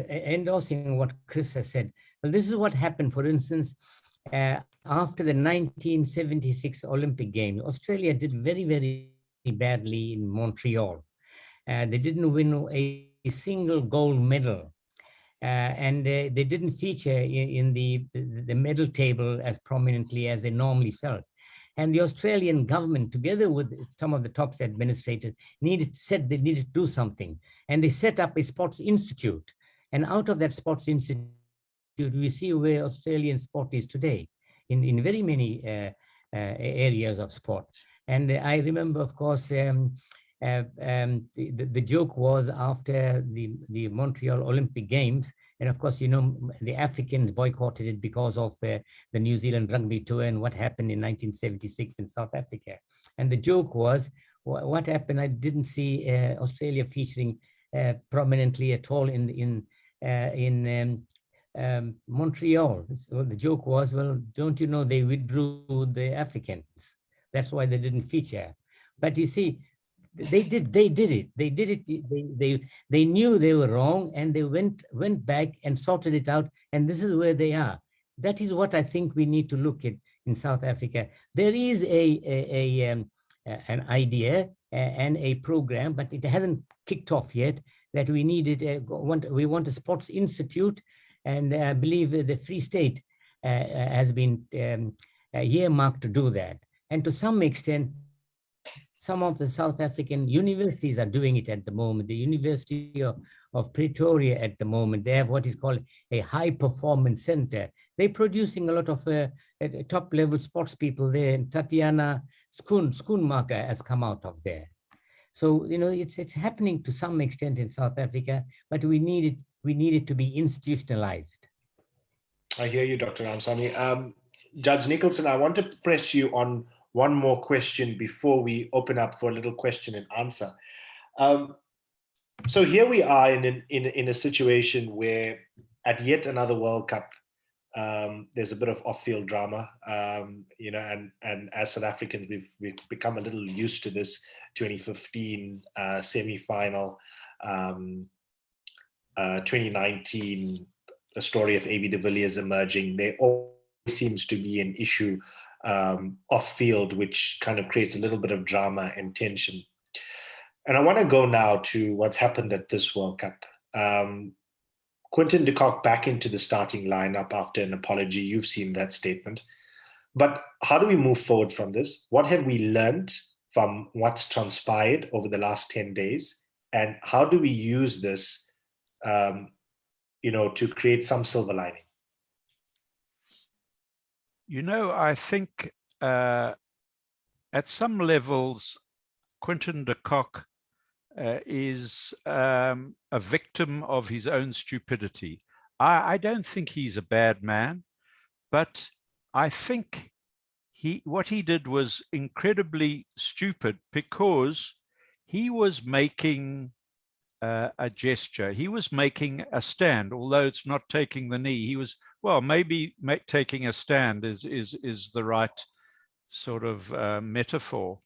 Endorsing what Chris has said. Well, this is what happened, for instance, after the 1976 Olympic Games. Australia did very, very badly in Montreal. They didn't win a single gold medal. And they didn't feature in the medal table as prominently as they normally felt. And the Australian government, together with some of the top administrators, said they needed to do something. And they set up a sports institute. And out of that sports institute, we see where Australian sport is today, in very many areas of sport. And I remember, of course, the joke was after the Montreal Olympic Games, and of course, you know, the Africans boycotted it because of the New Zealand rugby tour and what happened in 1976 in South Africa. And the joke was, what happened? I didn't see Australia featuring prominently at all in Montreal. So the joke was, well, don't you know they withdrew the Africans? That's why they didn't feature. But you see, they did it. They knew they were wrong, and they went back and sorted it out. And this is where they are. That is what I think we need to look at in South Africa. There is an idea and a program, but it hasn't kicked off yet. That we needed. We want a sports institute, and I believe the Free State has been earmarked to do that. And to some extent, some of the South African universities are doing it at the moment. The University of Pretoria at the moment, they have what is called a high performance center. They're producing a lot of top level sports people there. And Tatiana Schoonmaker has come out of there. So, you know, it's happening to some extent in South Africa, but we need it to be institutionalized. I hear you, Dr. Ramsamy. Judge Nicholson, I want to press you on one more question before we open up for a little question and answer. So here we are in a situation where at yet another World Cup, there's a bit of off-field drama, you know, and as South Africans, we've become a little used to this 2015 semi-final, 2019, the story of A.B. de Villiers emerging. There always seems to be an issue off-field, which kind of creates a little bit of drama and tension. And I want to go now to what's happened at this World Cup. Quinton de Kock back into the starting lineup after an apology. You've seen that statement. But how do we move forward from this? What have we learned from what's transpired over the last 10 days? And how do we use this, you know, to create some silver lining? You know, I think at some levels, Quinton de Kock is a victim of his own stupidity. I don't think he's a bad man, but I think what he did was incredibly stupid because he was making a gesture. He was making a stand, although it's not taking the knee. He was, well, maybe taking a stand is the right sort of metaphor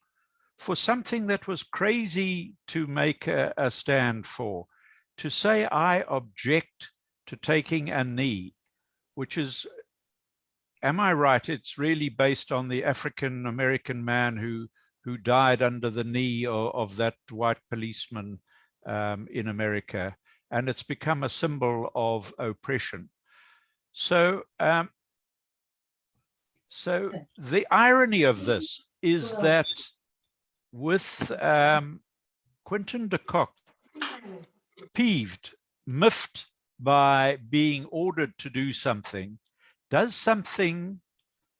for something that was crazy to make a stand for. To say I object to taking a knee, which is, am I right? It's really based on the African American man who died under the knee of that white policeman in America, and it's become a symbol of oppression. So, so the irony of this is that with Quinton de Kock peeved, miffed by being ordered to do something, does something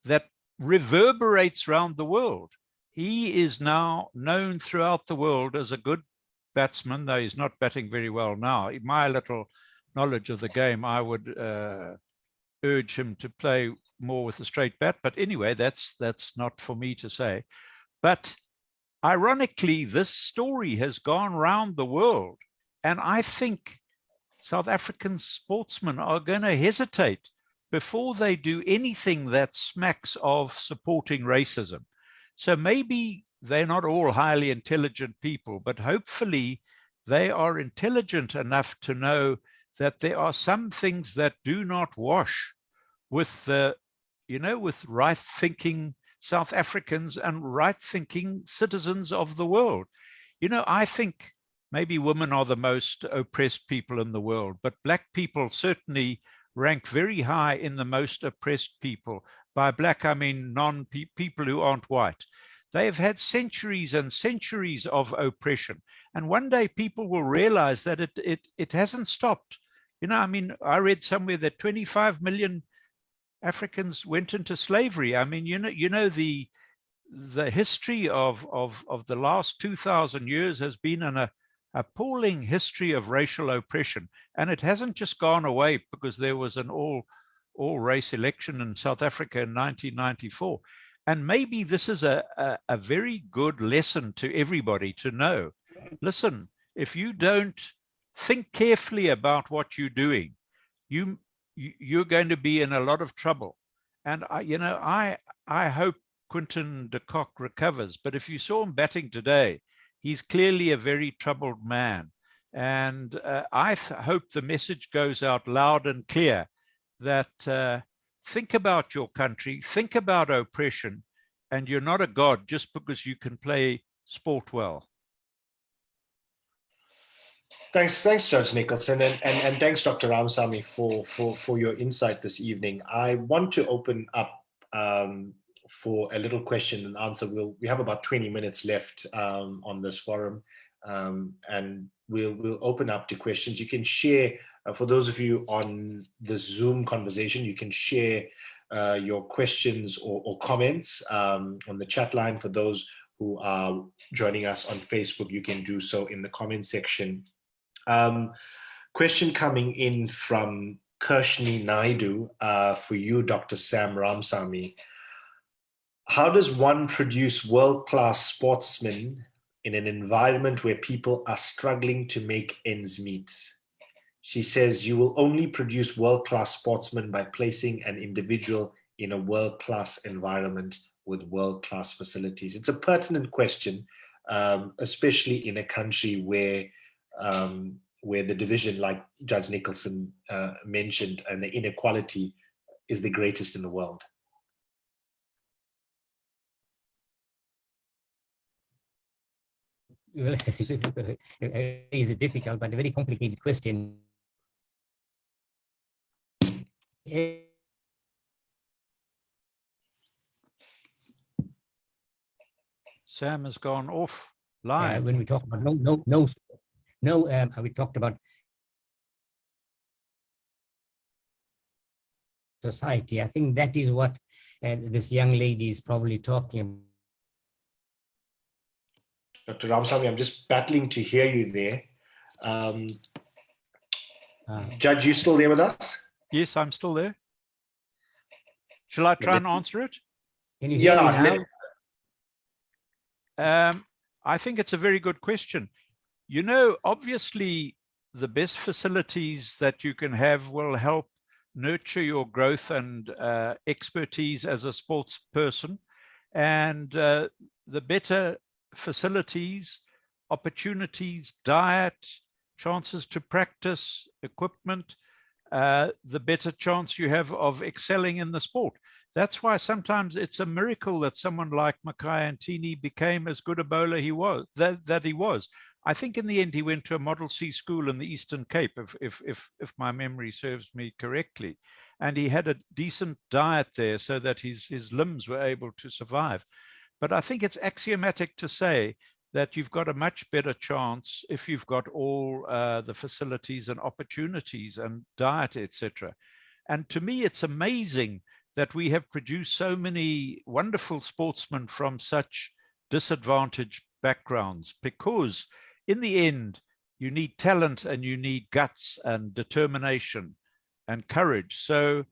that reverberates around the world. He is now known throughout the world as a good batsman, though he's not batting very well now. In my little knowledge of the game, I would urge him to play more with a straight bat. But anyway, that's not for me to say. But ironically, this story has gone round the world. And I think South African sportsmen are going to hesitate before they do anything that smacks of supporting racism. So maybe they're not all highly intelligent people, but hopefully they are intelligent enough to know that there are some things that do not wash with the, you know, with right-thinking South Africans and right-thinking citizens of the world. You know, I think maybe women are the most oppressed people in the world, but Black people certainly rank very high in the most oppressed people. By Black, I mean people who aren't white. They have had centuries and centuries of oppression. And one day people will realize that it hasn't stopped. You know, I mean, I read somewhere that 25 million Africans went into slavery. I mean, you know the history of the last 2,000 years has been an appalling history of racial oppression. And it hasn't just gone away because there was an all race election in South Africa in 1994. And maybe this is a very good lesson to everybody to know. Listen, if you don't think carefully about what you're doing, you're going to be in a lot of trouble. And I hope Quinton de Kock recovers. But if you saw him batting today, he's clearly a very troubled man. And I hope the message goes out loud and clear that think about your country, think about oppression, and you're not a god just because you can play sport well. Thanks, Judge Nicholson, and thanks, Dr. Ramsamy, for your insight this evening. I want to open up for a little question and answer. We have about 20 minutes left on this forum, and we'll open up to questions. You can share, for those of you on the Zoom conversation, you can share your questions or comments on the chat line. For those who are joining us on Facebook, you can do so in the comment section. Question coming in from Kirshni Naidu for you, Dr. Sam Ramsamy. How does one produce world-class sportsmen in an environment where people are struggling to make ends meet? She says you will only produce world-class sportsmen by placing an individual in a world-class environment with world-class facilities. It's a pertinent question, especially in a country where the division, like Judge Nicholson mentioned, and the inequality is the greatest in the world. Well, it's a difficult but a very complicated question. Sam has gone offline. When we talk about we talked about society. I think that is what this young lady is probably talking about. Dr. Ramsamy, I'm just battling to hear you there. Judge, you still there with us? Yes, I'm still there. Shall I try and answer it? Can you hear me now? I think it's a very good question. You know, obviously, the best facilities that you can have will help nurture your growth and expertise as a sports person. And the better facilities, opportunities, diet, chances to practice, equipment, the better chance you have of excelling in the sport. That's why sometimes it's a miracle that someone like Makhaya Ntini became as good a bowler he was, that he was. I think in the end he went to a Model C school in the Eastern Cape, if my memory serves me correctly. And he had a decent diet there so that his limbs were able to survive. But I think it's axiomatic to say that you've got a much better chance if you've got all the facilities and opportunities and diet, etc. And to me, it's amazing that we have produced so many wonderful sportsmen from such disadvantaged backgrounds, because in the end, you need talent and you need guts and determination and courage. So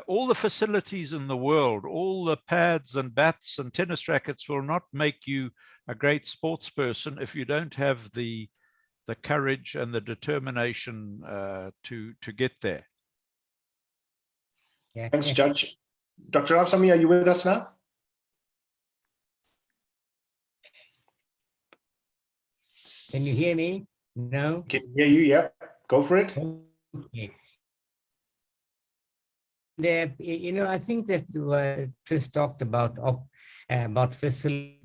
all the facilities in the world, all the pads and bats and tennis rackets will not make you a great sports person if you don't have the courage and the determination to get there. Yeah. Thanks, Judge. Dr. Ramsamy, are you with us now? Can you hear me? No? Can hear you, yeah. Go for it. Okay. You know, I think that Chris talked about facility.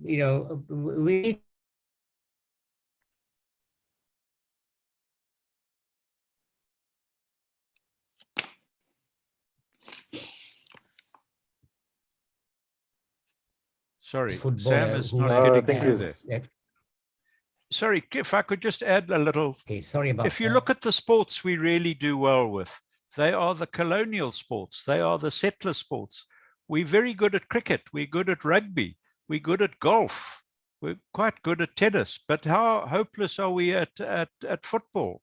You know, we Sorry, footballer Sam is who not getting I think through he's- there. Sorry, if I could just add a little. Okay, sorry about If you that. look at the sports we really do well with, they are the colonial sports. They are the settler sports. We're very good at cricket. We're good at rugby. We're good at golf. We're quite good at tennis. But how hopeless are we at football?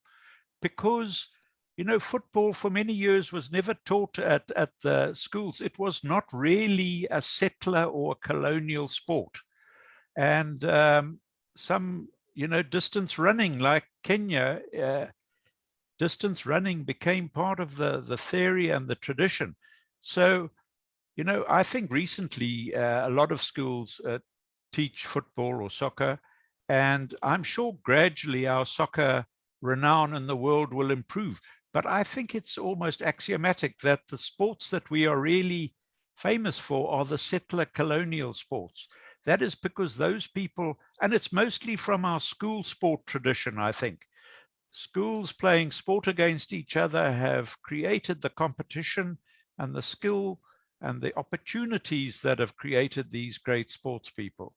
Because, you know, football for many years was never taught at the schools. It was not really a settler or colonial sport. And some, you know, distance running, like Kenya, distance running became part of the theory and the tradition. So, you know, I think recently a lot of schools teach football or soccer, and I'm sure gradually our soccer renown in the world will improve. But I think it's almost axiomatic that the sports that we are really famous for are the settler colonial sports. That is because those people, and it's mostly from our school sport tradition, I think. Schools playing sport against each other have created the competition and the skill and the opportunities that have created these great sports people.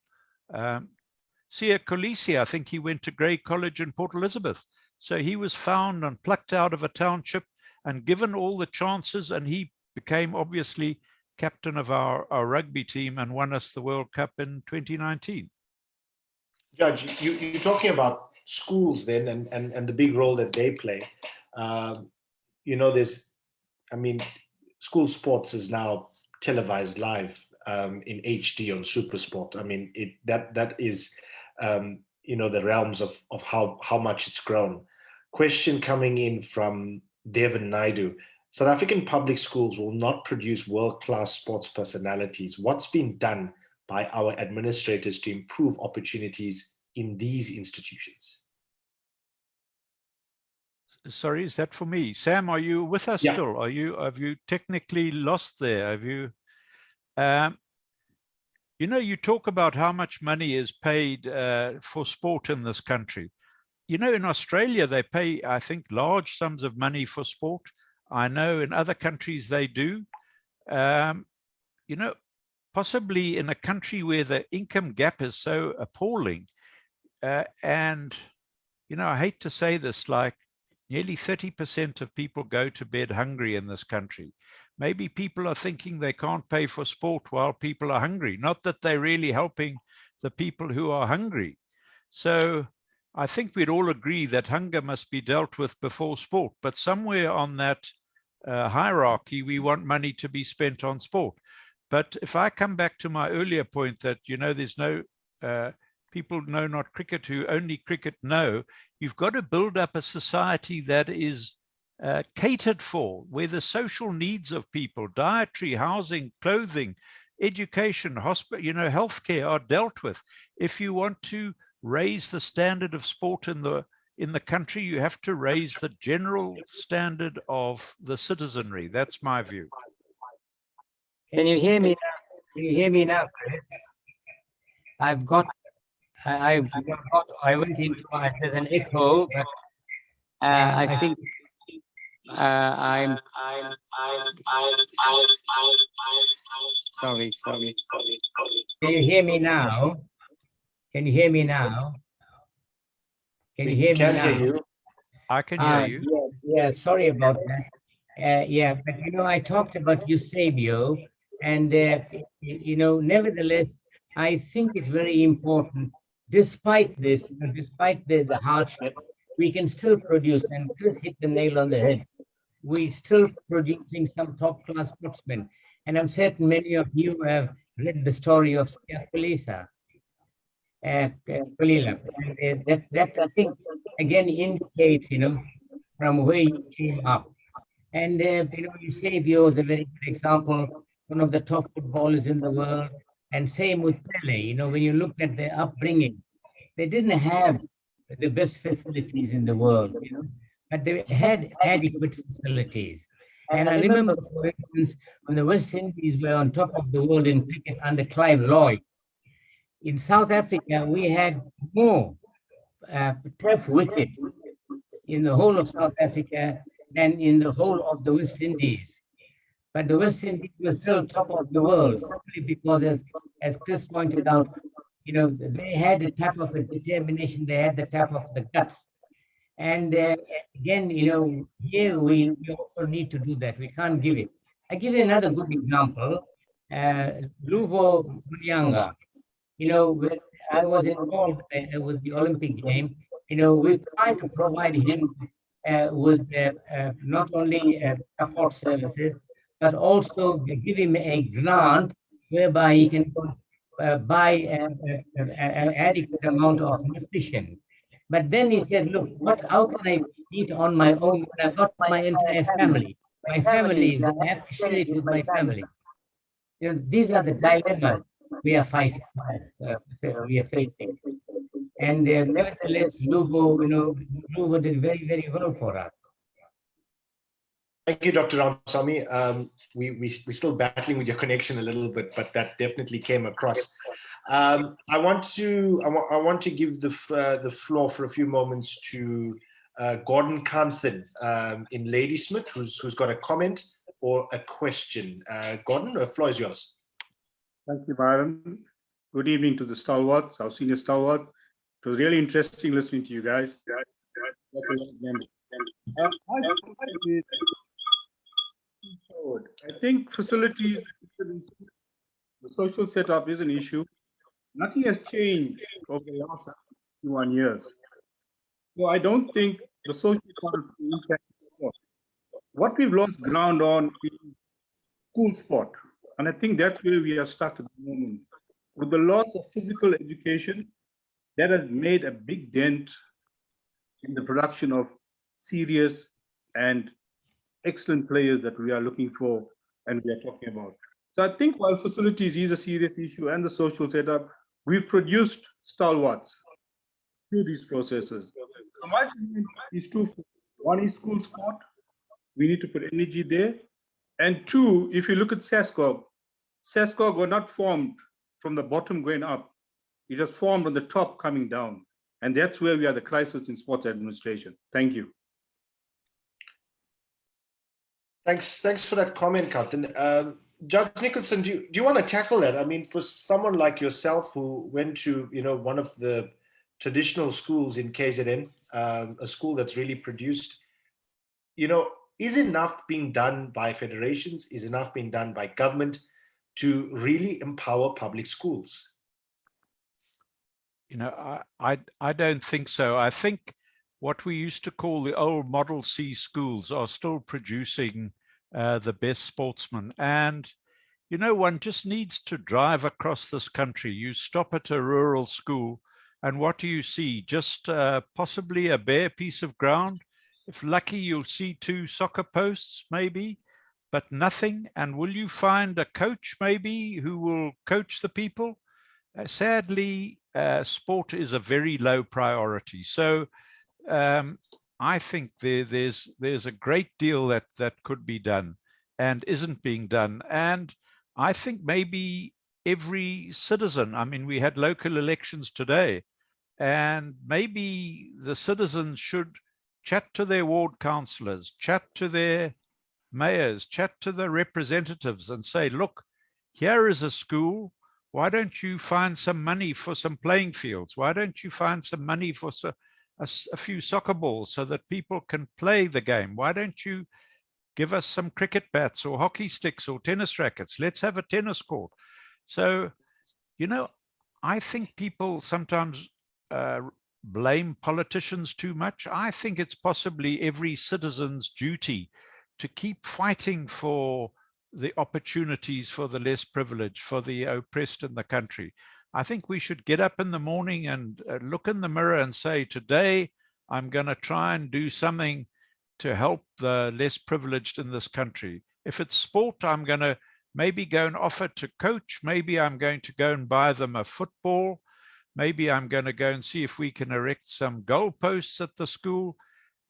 Sia Kolisi, I think he went to Grey College in Port Elizabeth. So he was found and plucked out of a township and given all the chances, and he became obviously captain of our rugby team and won us the World Cup in 2019. Judge, you're talking about schools then and the big role that they play. You know, school sports is now televised live in HD on SuperSport. I mean, that is, you know, the realms of how much it's grown. Question coming in from Devin Naidu. South African public schools will not produce world-class sports personalities. What's been done by our administrators to improve opportunities in these institutions? Sorry, is that for me? Sam, are you with us still? Have you technically lost there? Have you? You know, you talk about how much money is paid for sport in this country. You know, in Australia, they pay, I think, large sums of money for sport. I know in other countries they do. You know, possibly in a country where the income gap is so appalling, and, you know, I hate to say this, like nearly 30% of people go to bed hungry in this country. maybe people are thinking they can't pay for sport while people are hungry, not that they're really helping the people who are hungry. So I think we'd all agree that hunger must be dealt with before sport, but somewhere on that hierarchy, we want money to be spent on sport. But if I come back to my earlier point that, there's no people know not cricket who only cricket know, you've got to build up a society that is catered for, where the social needs of people, dietary, housing, clothing, education, hospital, healthcare are dealt with. If you want to raise the standard of sport in the country, you have to raise the general standard of the citizenry. That's my view. Can you hear me now? Can you hear me now, Chris? I went into there's an echo, but I think I'm sorry. Can you hear me now? Can you hear me now? Can you hear me now? Hear you. I can hear you. Yes, sorry about that. Yeah, but I talked about Eusebio, and nevertheless, I think it's very important. Despite this, despite the hardship, we can still produce, and Chris hit the nail on the head. We're still producing some top-class sportsmen, and I'm certain many of you have read the story of Kulila. And that I think again indicates, from where you came up. And Eusebio is a very good example, one of the top footballers in the world. And same with Pele. When you look at their upbringing, they didn't have the best facilities in the world, but they had adequate facilities. And I remember, for instance, when the West Indies were on top of the world in cricket under Clive Lloyd, in South Africa, we had more turf wicket in the whole of South Africa than in the whole of the West Indies. But the West Indies were still top of the world, simply because, as Chris pointed out, they had the type of determination, they had the type of the guts. And again, here we also need to do that. We can't give it. I give you another good example. Luvo Munyanga. When I was involved with the Olympic game, we tried to provide him with not only support services, but also give him a grant whereby he can buy an adequate amount of nutrition. But then he said, look, how can I eat on my own when I've got my entire family? My family is there, I have to share it with my family. These are the dilemmas we are facing. And nevertheless, Luvo did very, very well for us. Thank you, Dr. Ramsamy. We're still battling with your connection a little bit, but that definitely came across. I want to give the floor for a few moments to Gordon Quinton in Ladysmith, who's got a comment or a question. Gordon, the floor is yours. Thank you, Myron. Good evening to the stalwarts, our senior stalwarts. It was really interesting listening to you guys. I think facilities, the social setup is an issue. Nothing has changed over the last 61 years. So I don't think the social part will impact sport. What we've lost ground on is school sport. And I think that's where we are stuck at the moment. With the loss of physical education, that has made a big dent in the production of serious and excellent players that we are looking for and we are talking about. So I think while facilities is a serious issue and the social setup, we've produced stalwarts through these processes. So my opinion is twofold. One is school sport. We need to put energy there. And two, if you look at SASCOG were not formed from the bottom going up. It was formed on the top coming down. And that's where we are the crisis in sports administration. Thank you. Thanks for that comment, Quinton. Judge Nicholson, do you want to tackle that? I mean, for someone like yourself who went to one of the traditional schools in KZN, a school that's really produced, is enough being done by federations? Is enough being done by government to really empower public schools? You know, I don't think so. I think what we used to call the old Model C schools are still producing the best sportsmen. And, you know, one just needs to drive across this country. You stop at a rural school, and what do you see? Just possibly a bare piece of ground. If lucky, you'll see 2 soccer posts, maybe, but nothing. And will you find a coach, maybe, who will coach the people? Sadly, sport is a very low priority. So I think there's a great deal that could be done and isn't being done. And I think maybe every citizen, I mean, we had local elections today, and maybe the citizens should chat to their ward councillors, chat to their mayors, chat to the representatives and say, look, here is a school. Why don't you find some money for some playing fields? Why don't you find some money for a few soccer balls so that people can play the game? Why don't you give us some cricket bats or hockey sticks or tennis rackets? Let's have a tennis court. So, you know, I think people sometimes blame politicians too much. I think it's possibly every citizen's duty to keep fighting for the opportunities for the less privileged, for the oppressed in the country. I think we should get up in the morning and look in the mirror and say, today, I'm going to try and do something to help the less privileged in this country. If it's sport, I'm going to maybe go and offer to coach. Maybe I'm going to go and buy them a football. Maybe I'm going to go and see if we can erect some goalposts at the school.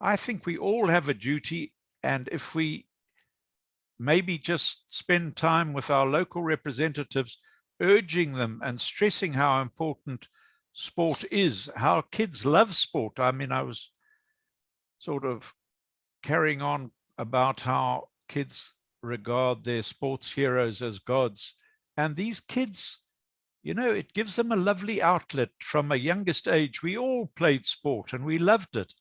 I think we all have a duty. And if we maybe just spend time with our local representatives, urging them and stressing how important sport is, how kids love sport. I mean, I was sort of carrying on about how kids regard their sports heroes as gods. And these kids, you know, it gives them a lovely outlet from a youngest age. We all played sport and we loved it.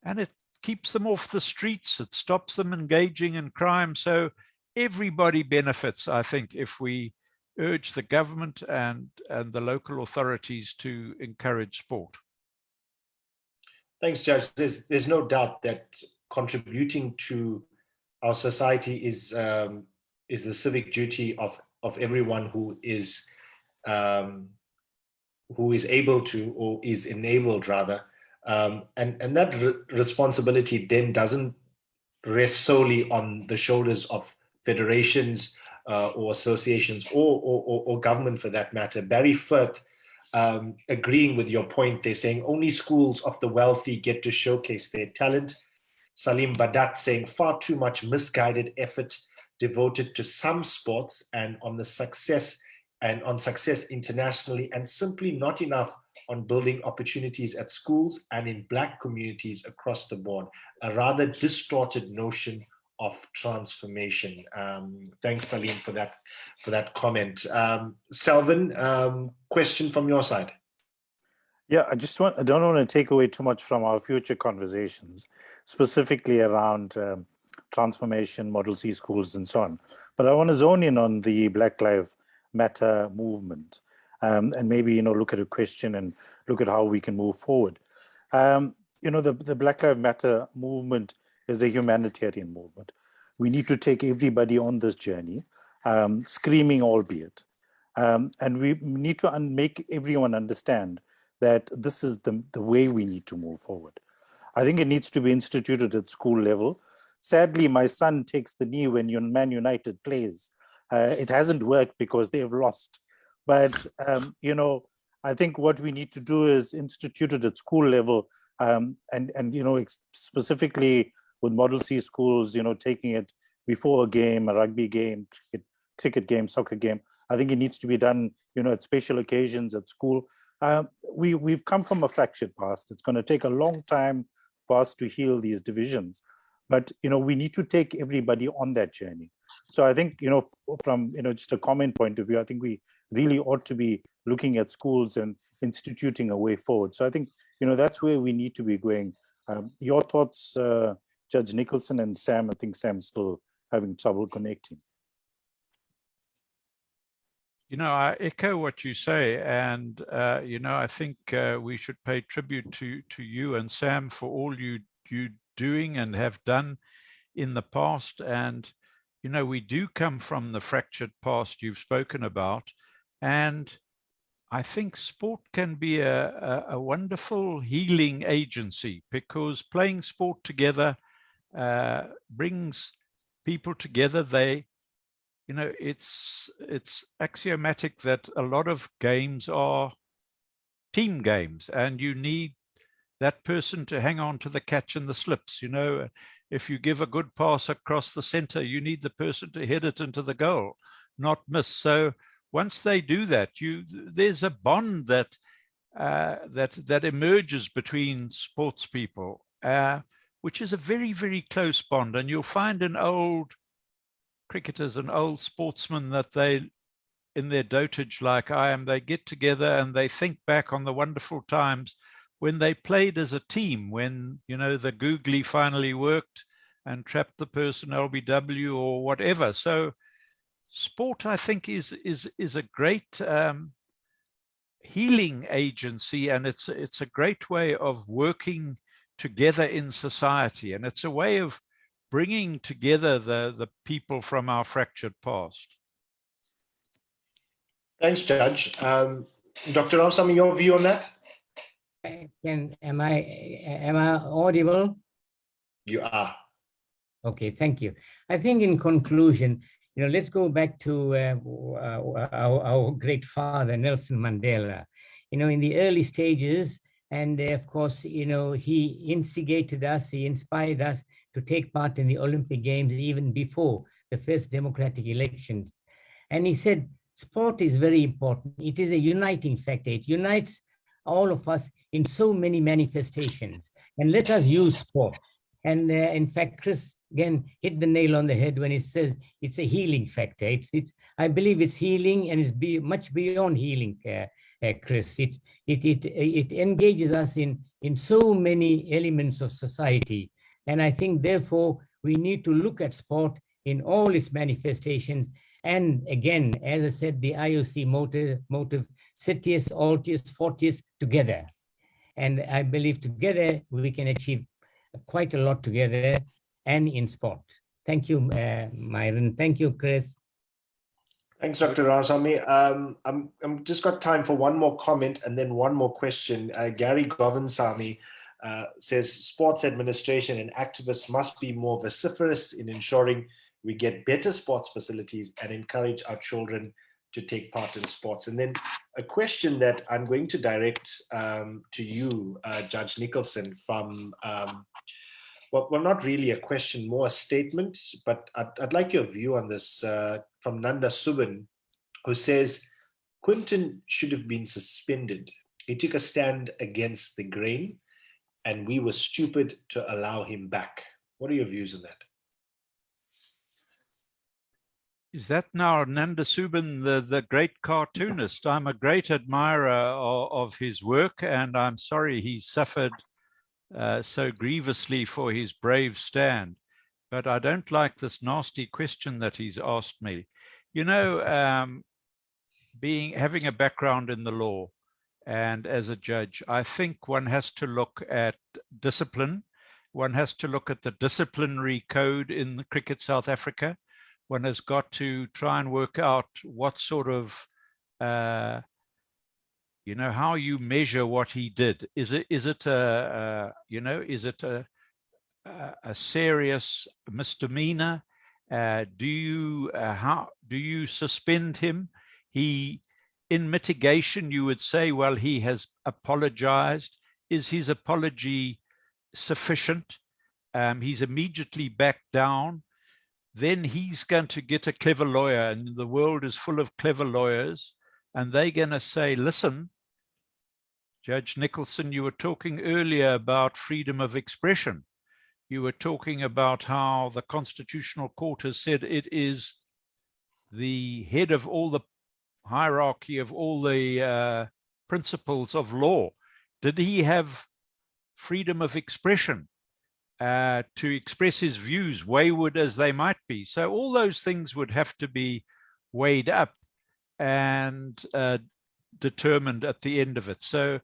And it keeps them off the streets. It stops them engaging in crime. So everybody benefits, I think, if we urge the government and the local authorities to encourage sport. Thanks, Judge. There's no doubt that contributing to our society is the civic duty of everyone who is able to, or is enabled rather, and that responsibility then doesn't rest solely on the shoulders of federations or associations or government for that matter. Barry Firth, agreeing with your point, they're saying only schools of the wealthy get to showcase their talent. Salim Badat saying far too much misguided effort devoted to some sports and on success internationally, and simply not enough on building opportunities at schools and in Black communities across the board. A rather distorted notion of transformation. Thanks, Salim, for that comment. Selvin, question from your side. Yeah, I don't want to take away too much from our future conversations, specifically around transformation, Model C schools, and so on. But I want to zone in on the Black Lives Matter movement, and maybe look at a question and look at how we can move forward. The Black Lives Matter movement is a humanitarian movement. We need to take everybody on this journey, screaming albeit, and we need to make everyone understand that this is the way we need to move forward. I think it needs to be instituted at school level. Sadly, my son takes the knee when Man United plays. It hasn't worked because they've lost. But, I think what we need to do is institute it at school level, and specifically with Model C schools, taking it before a game, a rugby game, cricket game, soccer game. I think it needs to be done, at special occasions at school. We've come from a fractured past. It's going to take a long time for us to heal these divisions. But, we need to take everybody on that journey. So I think, from, just a comment point of view, I think we really ought to be looking at schools and instituting a way forward. So I think, that's where we need to be going. Your thoughts, Judge Nicholson and Sam. I think Sam's still having trouble connecting. You know, I echo what you say, and you know, I think we should pay tribute to you and Sam for all you doing and have done in the past. And you know, we do come from the fractured past you've spoken about, and I think sport can be a wonderful healing agency, because playing sport together brings people together. They, you know, it's axiomatic that a lot of games are team games, and you need that person to hang on to the catch and the slips. You know, if you give a good pass across the center, you need the person to head it into the goal, not miss. So once they do that, there's a bond that that emerges between sports people, which is a very, very close bond. And you'll find in old cricketers and old sportsmen that they, in their dotage like I am, they get together and they think back on the wonderful times when they played as a team, when, you know, the googly finally worked and trapped the person LBW or whatever. So sport, I think, is a great healing agency, and it's a great way of working together in society, and it's a way of bringing together the people from our fractured past. Thanks, Judge. Dr. Ramsamy, your view on that? Am I audible? You are. Okay, thank you. I think in conclusion, you know, let's go back to our great father, Nelson Mandela. You know, in the early stages, and of course, you know, he instigated us, he inspired us to take part in the Olympic Games even before the first democratic elections. And he said, sport is very important. It is a uniting factor. It unites all of us in so many manifestations. And let us use sport. And in fact, Chris again hit the nail on the head when he says it's a healing factor. I believe it's healing, and it's much beyond healing, Chris. It engages us in so many elements of society. And I think, therefore, we need to look at sport in all its manifestations. And again, as I said, the IOC motive, Citius, Altius, Fortius, together. And I believe together we can achieve quite a lot together and in sport. Thank you, Myron. Thank you, Chris. Thanks, Dr. Ramsamy. I'm just got time for one more comment and then one more question. Gary Govinsamy says sports administration and activists must be more vociferous in ensuring we get better sports facilities and encourage our children to take part in sports. And then a question that I'm going to direct to you, Judge Nicholson, from, well, not really a question, more a statement, but I'd like your view on this from Nanda Subban, who says, Quinton should have been suspended. He took a stand against the grain, and we were stupid to allow him back. What are your views on that? Is that now Nanda Subban, the great cartoonist? I'm a great admirer of his work, and I'm sorry he suffered so grievously for his brave stand. But I don't like this nasty question that he's asked me. You know, having a background in the law and as a judge, I think one has to look at discipline. One has to look at the disciplinary code in the Cricket South Africa. One has got to try and work out what sort of, you know, how you measure what he did. Is it a serious misdemeanor? Do you suspend him? In mitigation, you would say, well, he has apologized. Is his apology sufficient? He's immediately backed down. Then he's going to get a clever lawyer, and the world is full of clever lawyers, and they're going to say, listen, Judge Nicholson, you were talking earlier about freedom of expression. You were talking about how the Constitutional Court has said it is the head of all the hierarchy of all the principles of law. Did he have freedom of expression? to express his views, wayward as they might be. So all those things would have to be weighed up and determined at the end of it. So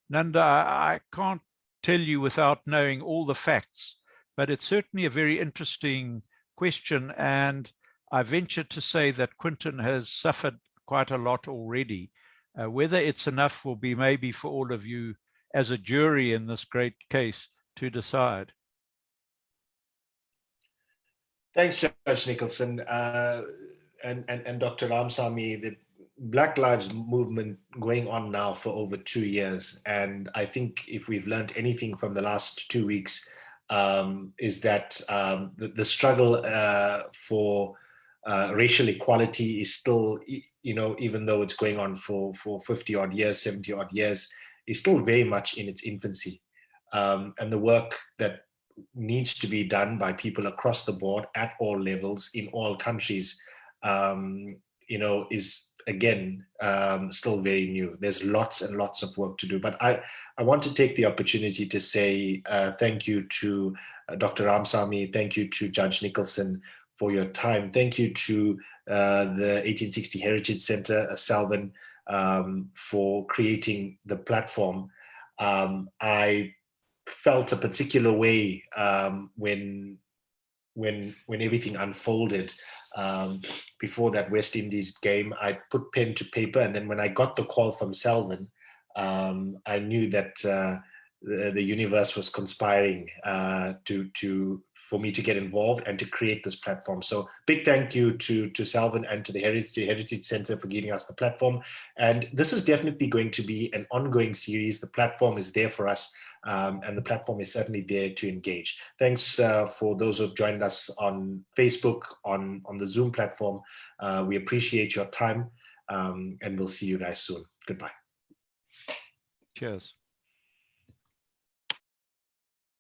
Nanda, I can't tell you without knowing all the facts, but it's certainly a very interesting question. And I venture to say that Quinton has suffered quite a lot already. Whether it's enough will be maybe for all of you as a jury in this great case to decide. Thanks, Judge Nicholson. And Dr. Ramsamy, the Black Lives Movement going on now for over 2 years. And I think if we've learned anything from the last 2 weeks, is that the struggle for racial equality is still, even though it's going on for 50 odd years, 70 odd years, is still very much in its infancy. And the work that needs to be done by people across the board at all levels in all countries, is again still very new. There's lots and lots of work to do. But I want to take the opportunity to say thank you to Dr. Ramsamy, thank you to Judge Nicholson for your time. Thank you to the 1860 Heritage Center, Salvin, for creating the platform. I felt a particular way when everything unfolded before that West Indies game. I put pen to paper, and then when I got the call from Salvin, I knew that the universe was conspiring for me to get involved and to create this platform. So big thank you to Salvin and to the Heritage Center for giving us the platform. And this is definitely going to be an ongoing series. The platform is there for us, and the platform is certainly there to engage. Thanks for those who have joined us on Facebook, on the Zoom platform. We appreciate your time, and we'll see you guys soon. Goodbye. Cheers.